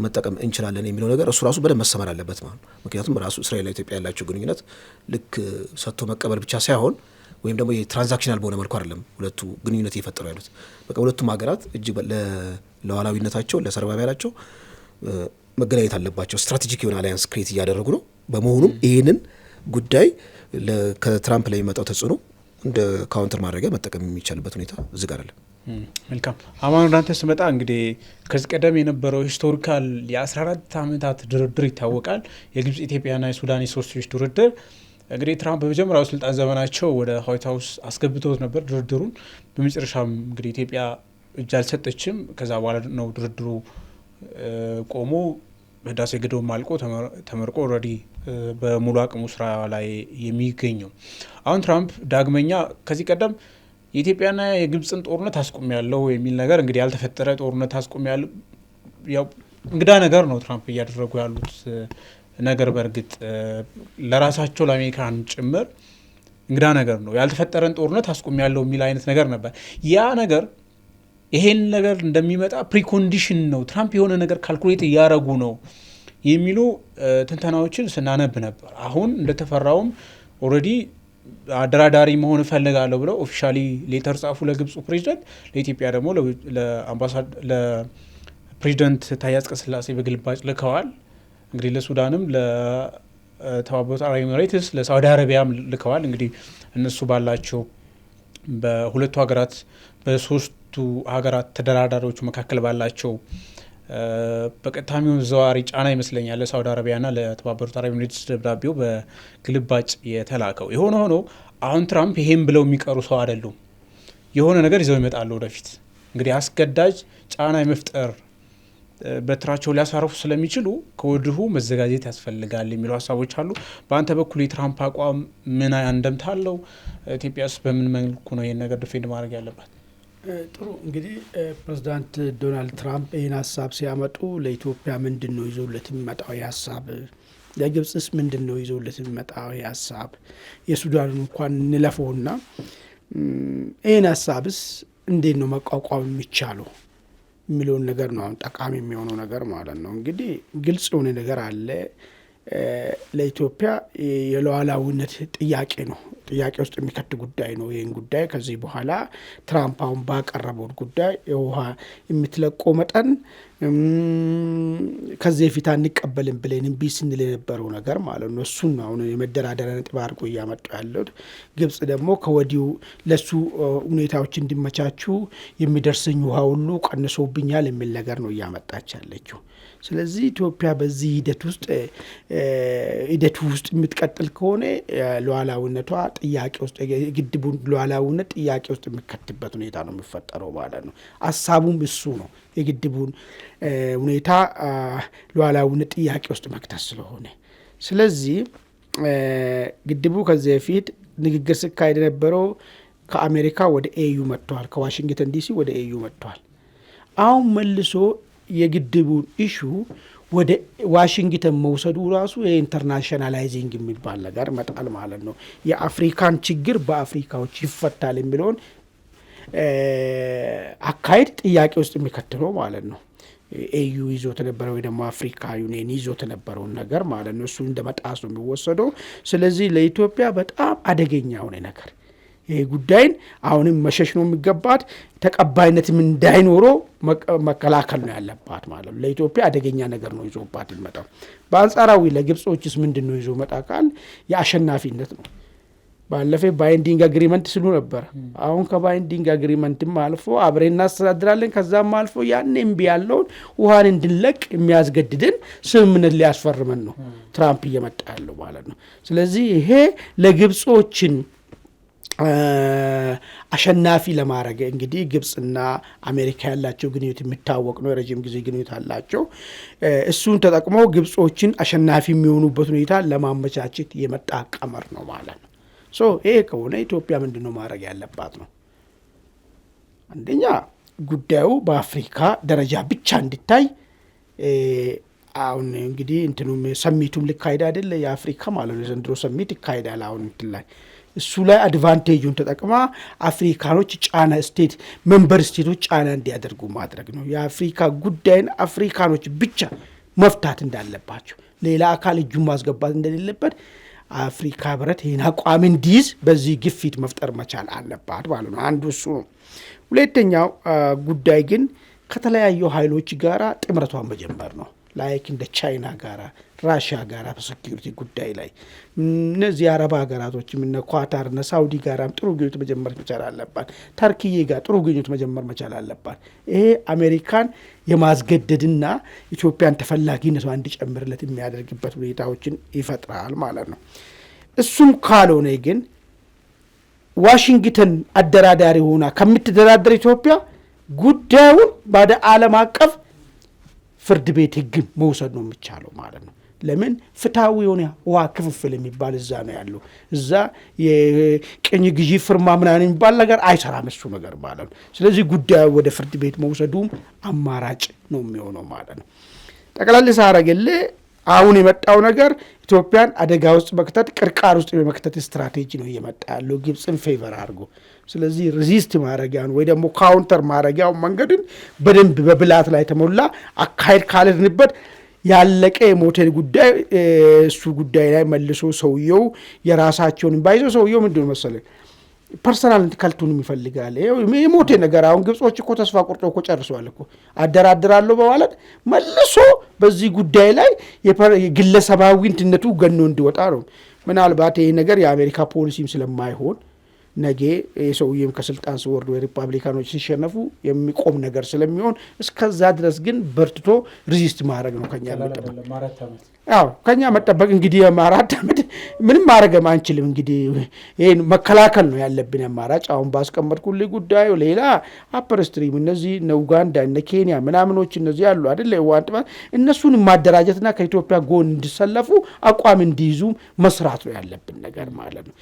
መጠቀም እንችላለን የሚለው ነገር እሱ ራሱ በደንብ መሰመር አለበት ማለት ነው። ምክንያቱም ራሱ እስራኤልና ኢትዮጵያ ያላቸው ግንኙነት ልክ ሰጥቶ መቀበል ብቻ ሳይሆን ወይም ደግሞ የትራንዛክሽናል በሆነ መልኩ አይደለም ሁለቱ ግንኙነት እየፈጠሩ ያሉት። በቃ ሁለቱም ሀገራት እጅግ ለሉዓላዊነታቸው ለሰርቫይቫላቸው መገናኘት አለባቸው። ስትራቴጂክ የሆነ አሊያንስ ክሬት እያደረጉ ነው። በመሆኑም ይህንን ጉዳይ ከትራምፕ ላይ የሚመጣው ተጽዕኖ እንደ ካውንተር ማድረጊያ መጠቀም የሚቻልበት ሁኔታ እዚህ ጋር አለ። መልካም አማን ወዳንተ ስመጣ እንግዲህ ከዚህ ቀደም የነበረው ሂስቶሪካል የ14 ዓመታት ድርድር ይታወቃል። የግብጽ ኢትዮጵያና የሱዳን የሶስትዮሽ ድርድር እንግዲህ ትራምፕ በመጀመሪያው ስልጣን ዘመናቸው ወደ ዋይት ሀውስ አስገብተውት ነበር ድርድሩን። በመጨረሻም እንግዲህ ኢትዮጵያ እጅ አልሰጠችም። ከዛ በኋላ ነው ድርድሩ ቆሞ ህዳሴ ግድቡ አልቆ ተመርቆ ኦልሬዲ በሙሉ አቅሙ ስራ ላይ የሚገኘው። አሁን ትራምፕ ዳግመኛ ከዚህ ቀደም የኢትዮጵያና የግብጽን ጦርነት አስቆሚያለሁ የሚል ነገር እንግዲህ ያልተፈጠረ ጦርነት አስቆሚያለሁ ያው እንግዳ ነገር ነው ትራምፕ እያደረጉ ያሉት ነገር በእርግጥ ለራሳቸው ለአሜሪካን ጭምር እንግዳ ነገር ነው። ያልተፈጠረን ጦርነት አስቆሚያለሁ የሚል አይነት ነገር ነበር። ያ ነገር ይሄን ነገር እንደሚመጣ ፕሪኮንዲሽን ነው። ትራምፕ የሆነ ነገር ካልኩሌት እያረጉ ነው የሚሉ ትንተናዎችን ስናነብ ነበር። አሁን እንደተፈራውም ኦልሬዲ አደራዳሪ መሆን እፈልጋለሁ ብለው ኦፊሻሊ ሌተር ጻፉ ለግብፁ ፕሬዚደንት። ለኢትዮጵያ ደግሞ ለፕሬዚደንት ታዬ አጽቀሥላሴ በግልባጭ ልከዋል። እንግዲህ ለሱዳንም ለተባበሩት አረብ ኤሚሬትስ ለሳውዲ አረቢያም ልከዋል። እንግዲህ እነሱ ባላቸው በሁለቱ ሀገራት በሶስቱ ሀገራት ተደራዳሪዎች መካከል ባላቸው በቀጥታ የሚሆን ዘዋሪ ጫና ይመስለኛል ለሳውዲ አረቢያና ለተባበሩት አረብ ኤሚሬትስ ደብዳቤው በግልባጭ የተላከው። የሆነ ሆኖ አሁን ትራምፕ ይሄን ብለው የሚቀሩ ሰው አይደሉም። የሆነ ነገር ይዘው ይመጣሉ ወደፊት። እንግዲህ አስገዳጅ ጫና የመፍጠር በትራቸው ሊያሳርፉ ስለሚችሉ ከወዲሁ መዘጋጀት ያስፈልጋል የሚሉ ሀሳቦች አሉ። በአንተ በኩል የትራምፕ አቋም ምን አንደምታ አለው? ኢትዮጵያስ በምን መልኩ ነው ይህን ነገር ዲፌንድ ማድረግ ያለባት? ጥሩ እንግዲህ ፕሬዚዳንት ዶናልድ ትራምፕ ይህን ሀሳብ ሲያመጡ ለኢትዮጵያ ምንድን ነው ይዘውለት የሚመጣው ሀሳብ? ለግብጽስ ምንድን ነው ይዘውለት የሚመጣው ሀሳብ? የሱዳን እንኳን እንለፈውና ይህን ሀሳብስ እንዴት ነው መቋቋም የሚቻለው የሚለውን ነገር ነው አሁን ጠቃሚ የሚሆነው ነገር ማለት ነው። እንግዲህ ግልጽ የሆነ ነገር አለ። ለኢትዮጵያ የሉዓላዊነት ጥያቄ ነው፣ ጥያቄ ውስጥ የሚከት ጉዳይ ነው። ይህን ጉዳይ ከዚህ በኋላ ትራምፕ አሁን ባቀረበው ጉዳይ የውሃ የምትለቀው መጠን ከዚህ በፊት አንቀበልም ብለን እምቢ ስንል የነበረው ነገር ማለት ነው። እሱን አሁን የመደራደሪያ ነጥብ አድርጎ እያመጡ ያለው። ግብጽ ደግሞ ከወዲሁ ለሱ ሁኔታዎች እንዲመቻቹ የሚደርሰኝ ውሃ ሁሉ ቀንሶብኛል የሚል ነገር ነው እያመጣች ያለችው። ስለዚህ ኢትዮጵያ በዚህ ሂደት ውስጥ ሂደቱ ውስጥ የምትቀጥል ከሆነ ሉዓላዊነቷ ጥያቄ ውስጥ ግድቡን ሉዓላዊነት ጥያቄ ውስጥ የሚከትበት ሁኔታ ነው የሚፈጠረው ማለት ነው። ሀሳቡም እሱ ነው፣ የግድቡን ሁኔታ ሉዓላዊነት ጥያቄ ውስጥ መክተት ስለሆነ። ስለዚህ ግድቡ ከዚህ በፊት ንግግር ሲካሄድ የነበረው ከአሜሪካ ወደ ኤዩ መጥቷል፣ ከዋሽንግተን ዲሲ ወደ ኤዩ መጥቷል። አሁን መልሶ የግድቡን ኢሹ ወደ ዋሽንግተን መውሰዱ ራሱ የኢንተርናሽናላይዚንግ የሚባል ነገር መጣል ማለት ነው። የአፍሪካን ችግር በአፍሪካዎች ይፈታል የሚለውን አካሄድ ጥያቄ ውስጥ የሚከትለው ማለት ነው። ኤዩ ይዞት የነበረው ወይ ደግሞ አፍሪካ ዩኒየን ይዞት የነበረውን ነገር ማለት ነው። እሱ እንደ መጣስ ነው የሚወሰደው። ስለዚህ ለኢትዮጵያ በጣም አደገኛ የሆነ ነገር ይህ ጉዳይን አሁንም መሸሽ ነው የሚገባት፣ ተቀባይነትም እንዳይኖረው መከላከል ነው ያለባት ማለት ነው። ለኢትዮጵያ አደገኛ ነገር ነው ይዞባት ይመጣው። በአንጻራዊ ለግብጾችስ ምንድን ነው ይዞ መጣ ካል የአሸናፊነት ነው። ባለፈ ባይንዲንግ አግሪመንት ስሉ ነበር። አሁን ከባይንዲንግ አግሪመንትም አልፎ አብረን እናስተዳድራለን፣ ከዛም አልፎ ያን እምቢ ያለውን ውሃን እንድንለቅ የሚያስገድድን ስምምነት ሊያስፈርመን ነው ትራምፕ እየመጣ ያለው ማለት ነው። ስለዚህ ይሄ ለግብጾችን አሸናፊ ለማድረግ እንግዲህ ግብጽና አሜሪካ ያላቸው ግንኙነት የሚታወቅ ነው። የረጅም ጊዜ ግንኙነት አላቸው። እሱን ተጠቅመው ግብጾችን አሸናፊ የሚሆኑበት ሁኔታ ለማመቻቸት የመጣ ቀመር ነው ማለት ነው። ይሄ ከሆነ ኢትዮጵያ ምንድን ነው ማድረግ ያለባት ነው? አንደኛ ጉዳዩ በአፍሪካ ደረጃ ብቻ እንዲታይ አሁን እንግዲህ እንትኑም ሰሚቱም ሊካሄድ አይደለ የአፍሪካ ማለት ነው። ዘንድሮ ሰሚት ይካሄዳል አሁን እንትን ላይ እሱ ላይ አድቫንቴጁን ተጠቅማ አፍሪካኖች ጫና ስቴት ሜምበር ስቴቶች ጫና እንዲያደርጉ ማድረግ ነው። የአፍሪካ ጉዳይን አፍሪካኖች ብቻ መፍታት እንዳለባቸው፣ ሌላ አካል እጁን ማስገባት እንደሌለበት አፍሪካ ህብረት ይህን አቋም እንዲይዝ በዚህ ግፊት መፍጠር መቻል አለባት ማለት ነው። አንዱ እሱ ነው። ሁለተኛው ጉዳይ ግን ከተለያዩ ኃይሎች ጋራ ጥምረቷን መጀመር ነው። ላይክ እንደ ቻይና ጋራ ራሽያ ጋራ በሴኩሪቲ ጉዳይ ላይ እነዚህ የአረብ ሀገራቶችም እነ ኳታር እነ ሳውዲ ጋራም ጥሩ ግንኙነት መጀመር መቻል አለባት። ተርኪዬ ጋር ጥሩ ግንኙነት መጀመር መቻል አለባት። ይሄ አሜሪካን የማስገደድና ኢትዮጵያን ተፈላጊነቷ እንዲጨምርለት የሚያደርግበት ሁኔታዎችን ይፈጥራል ማለት ነው። እሱም ካልሆነ ግን ዋሽንግተን አደራዳሪ ሆና ከምትደራደር ኢትዮጵያ ጉዳዩን ወደ ዓለም አቀፍ ፍርድ ቤት ህግ መውሰድ ነው የሚቻለው ማለት ነው። ለምን ፍትሃዊ የሆነ ውሃ ክፍፍል የሚባል እዛ ነው ያለው። እዛ የቅኝ ግዢ ፍርማ ምናምን የሚባል ነገር አይሰራም እሱ ነገር ማለት ነው። ስለዚህ ጉዳዩ ወደ ፍርድ ቤት መውሰዱም አማራጭ ነው የሚሆነው ማለት ነው። ጠቅላላ ሳረግልህ አሁን የመጣው ነገር ኢትዮጵያን አደጋ ውስጥ መክተት ቅርቃር ውስጥ የመክተት ስትራቴጂ ነው እየመጣ ያለው ግብፅን ፌቨር አድርጎ። ስለዚህ ሬዚስት ማድረጊያውን ወይ ደግሞ ካውንተር ማድረጊያውን መንገድን በደንብ በብላት ላይ ተሞላ አካሄድ ካልንበት ያለቀ የሞቴል ጉዳይ እሱ ጉዳይ ላይ መልሶ ሰውየው የራሳቸውን ባይዘው ሰውየው ምንድነው መሰለኝ ፐርሰናል እንትከልቱን ይፈልጋል። የሞቴ ነገር አሁን ግብጾች እኮ ተስፋ ቆርጦ እኮ ጨርሰዋል እኮ አደራድራለሁ በማለት መልሶ በዚህ ጉዳይ ላይ የግለሰባዊ እንትነቱ ገኖ እንዲወጣ ነው። ምናልባት ይሄ ነገር የአሜሪካ ፖሊሲም ስለማይሆን ነገ የሰውየም ከስልጣን ሲወርዱ የሪፐብሊካኖች ሲሸነፉ የሚቆም ነገር ስለሚሆን እስከዛ ድረስ ግን በርትቶ ሪዚስት ማድረግ ነው ከኛ መጠበቅ። ከኛ መጠበቅ እንግዲህ አራት ዓመት ምንም ማድረግ አንችልም። እንግዲህ ይሄን መከላከል ነው ያለብን አማራጭ። አሁን ባስቀመጥኩልህ ጉዳዩ ሌላ አፐር ስትሪም እነዚህ እነ ኡጋንዳ እነ ኬንያ ምናምኖች እነዚህ ያሉ አይደለ ዋንት እነሱን ማደራጀትና ከኢትዮጵያ ጎን እንዲሰለፉ አቋም እንዲይዙ መስራት ነው ያለብን ነገር ማለት ነው።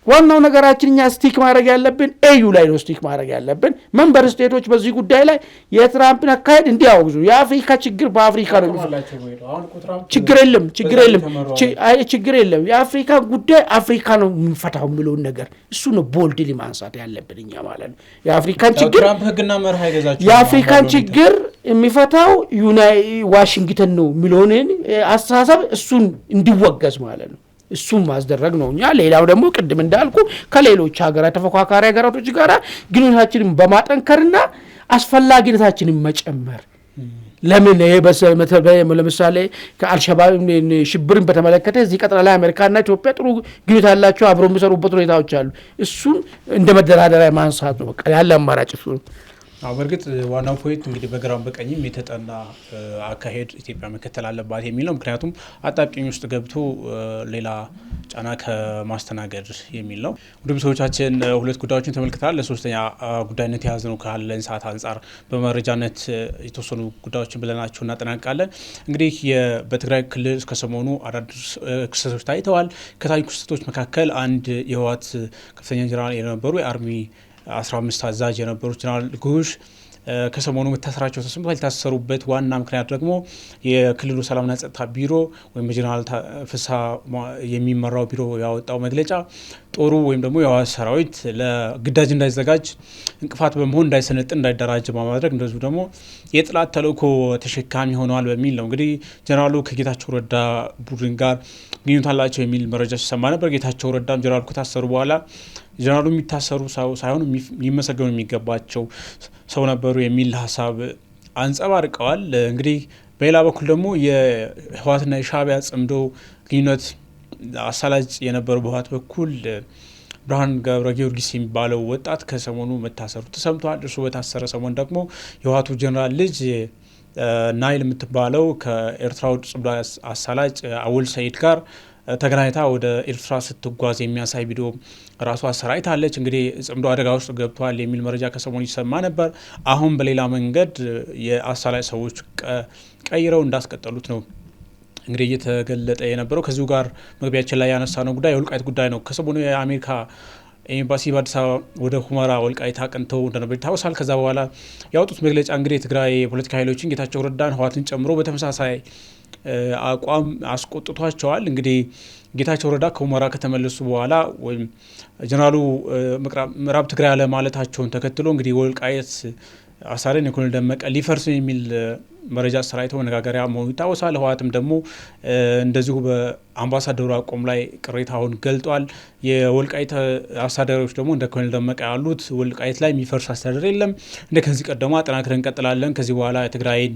ዋናው ነገራችን እኛ ስቲክ ማድረግ ያለብን ኤዩ ላይ ነው ስቲክ ማድረግ ያለብን። መንበር ስቴቶች በዚህ ጉዳይ ላይ የትራምፕን አካሄድ እንዲያወግዙ። የአፍሪካ ችግር በአፍሪካ ነው። ችግር የለም የአፍሪካ ጉዳይ አፍሪካ ነው የሚፈታው የሚለውን ነገር እሱ ነው ቦልድሊ ማንሳት ያለብን እኛ ማለት ነው። የአፍሪካን ችግር የሚፈታው ዋሽንግተን ነው የሚለውን አስተሳሰብ እሱን እንዲወገዝ ማለት ነው። እሱም ማስደረግ ነው እኛ። ሌላው ደግሞ ቅድም እንዳልኩ ከሌሎች ሀገራት ተፎካካሪ ሀገራቶች ጋር ግንኙነታችንን በማጠንከርና አስፈላጊነታችንን መጨመር። ለምን ለምሳሌ ከአልሸባብ ሽብርን በተመለከተ እዚህ ቀጠና ላይ አሜሪካና ኢትዮጵያ ጥሩ ግንኙነት ያላቸው አብረው የሚሰሩበት ሁኔታዎች አሉ። እሱን እንደ መደራደሪያ ማንሳት ነው በቃ ያለ አማራጭ እሱ ነው። በእርግጥ ዋናው ፖይንት እንግዲህ በግራም በቀኝም የተጠና አካሄድ ኢትዮጵያ መከተል አለባት የሚል ነው። ምክንያቱም አጣብቂኝ ውስጥ ገብቶ ሌላ ጫና ከማስተናገድ የሚል ነው። ውድ ቤተሰቦቻችን ሁለት ጉዳዮችን ተመልክተናል። ለሶስተኛ ጉዳይነት የያዝነው ካለን ሰዓት አንጻር በመረጃነት የተወሰኑ ጉዳዮችን ብለናቸው እናጠናቅቃለን። እንግዲህ በትግራይ ክልል ከሰሞኑ አዳዲስ ክስተቶች ታይተዋል። ከታዩ ክስተቶች መካከል አንድ የህወሓት ከፍተኛ ጀነራል የነበሩ የአርሚ 15 አዛዥ የነበሩ ጀነራል ጉሽ ከሰሞኑ መታሰራቸው ተሰምቷል። የታሰሩበት ዋና ምክንያት ደግሞ የክልሉ ሰላምና ጸጥታ ቢሮ ወይም በጀነራል ፍስሐ የሚመራው ቢሮ ያወጣው መግለጫ ጦሩ ወይም ደግሞ የህወሓት ሰራዊት ለግዳጅ እንዳይዘጋጅ እንቅፋት በመሆን እንዳይሰነጥን እንዳይደራጅ በማድረግ እንደዚሁ ደግሞ የጥላት ተልእኮ ተሸካሚ ሆነዋል በሚል ነው። እንግዲህ ጀነራሉ ከጌታቸው ረዳ ቡድን ጋር ግንኙነት አላቸው የሚል መረጃ ሲሰማ ነበር። ጌታቸው ረዳም ጀነራሉ ከታሰሩ በኋላ ጀነራሉ የሚታሰሩ ሳይሆን ሊመሰገኑ የሚገባቸው ሰው ነበሩ የሚል ሀሳብ አንጸባርቀዋል። እንግዲህ በሌላ በኩል ደግሞ የህወሓትና የሻዕቢያ ጽምዶ ግንኙነት አሳላጭ የነበረው በህወሓት በኩል ብርሃን ገብረ ጊዮርጊስ የሚባለው ወጣት ከሰሞኑ መታሰሩ ተሰምቷል። እርሱ በታሰረ ሰሞን ደግሞ የህወሓቱ ጀነራል ልጅ ናይል የምትባለው ከኤርትራው ጽምዶ አሳላጭ አወል ሰይድ ጋር ተገናኝታ ወደ ኤርትራ ስትጓዝ የሚያሳይ ቪዲዮ ራሷ አሰራጭታለች። እንግዲህ ጽምዶ አደጋ ውስጥ ገብቷል የሚል መረጃ ከሰሞኑ ይሰማ ነበር። አሁን በሌላ መንገድ የአሳላጭ ሰዎች ቀይረው እንዳስቀጠሉት ነው እንግዲህ እየተገለጠ የነበረው። ከዚሁ ጋር መግቢያችን ላይ ያነሳ ነው ጉዳይ የወልቃይት ጉዳይ ነው። ከሰሞኑ የአሜሪካ ኤምባሲ በአዲስ አበባ ወደ ሁመራ ወልቃይት አቅንተው እንደነበር ይታወሳል። ከዛ በኋላ ያወጡት መግለጫ እንግዲህ የትግራይ የፖለቲካ ኃይሎችን ጌታቸው ረዳን ህወሓትን ጨምሮ በተመሳሳይ አቋም አስቆጥቷቸዋል። እንግዲህ ጌታቸው ረዳ ከሁመራ ከተመለሱ በኋላ ወይም ጀነራሉ ምዕራብ ትግራይ አለ ማለታቸውን ተከትሎ እንግዲህ ወልቃይት አሳረን የኮሎኔል ደመቀ ሊፈርስ የሚል መረጃ አሰራጭተው መነጋገሪያ መሆኑ ይታወሳል። ህወሓትም ደግሞ እንደዚሁ በአምባሳደሩ አቋም ላይ ቅሬታውን ገልጧል። የወልቃይት አስተዳዳሪዎች ደግሞ እንደ ኮሎኔል ደመቀ ያሉት ወልቃይት ላይ የሚፈርስ አስተዳደር የለም፣ እንደ ከዚህ ቀደሞ አጠናክረን እንቀጥላለን፣ ከዚህ በኋላ የትግራይን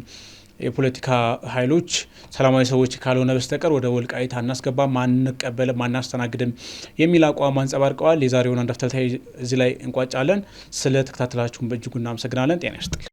የፖለቲካ ኃይሎች ሰላማዊ ሰዎች ካልሆነ በስተቀር ወደ ወልቃይት አናስገባም፣ አንቀበልም፣ አናስተናግድም የሚል አቋም አንጸባርቀዋል። የዛሬውን አንድ አፍታ እዚህ ላይ እንቋጫለን። ስለ ተከታተላችሁን በእጅጉ እናመሰግናለን። ጤና ይስጥልኝ።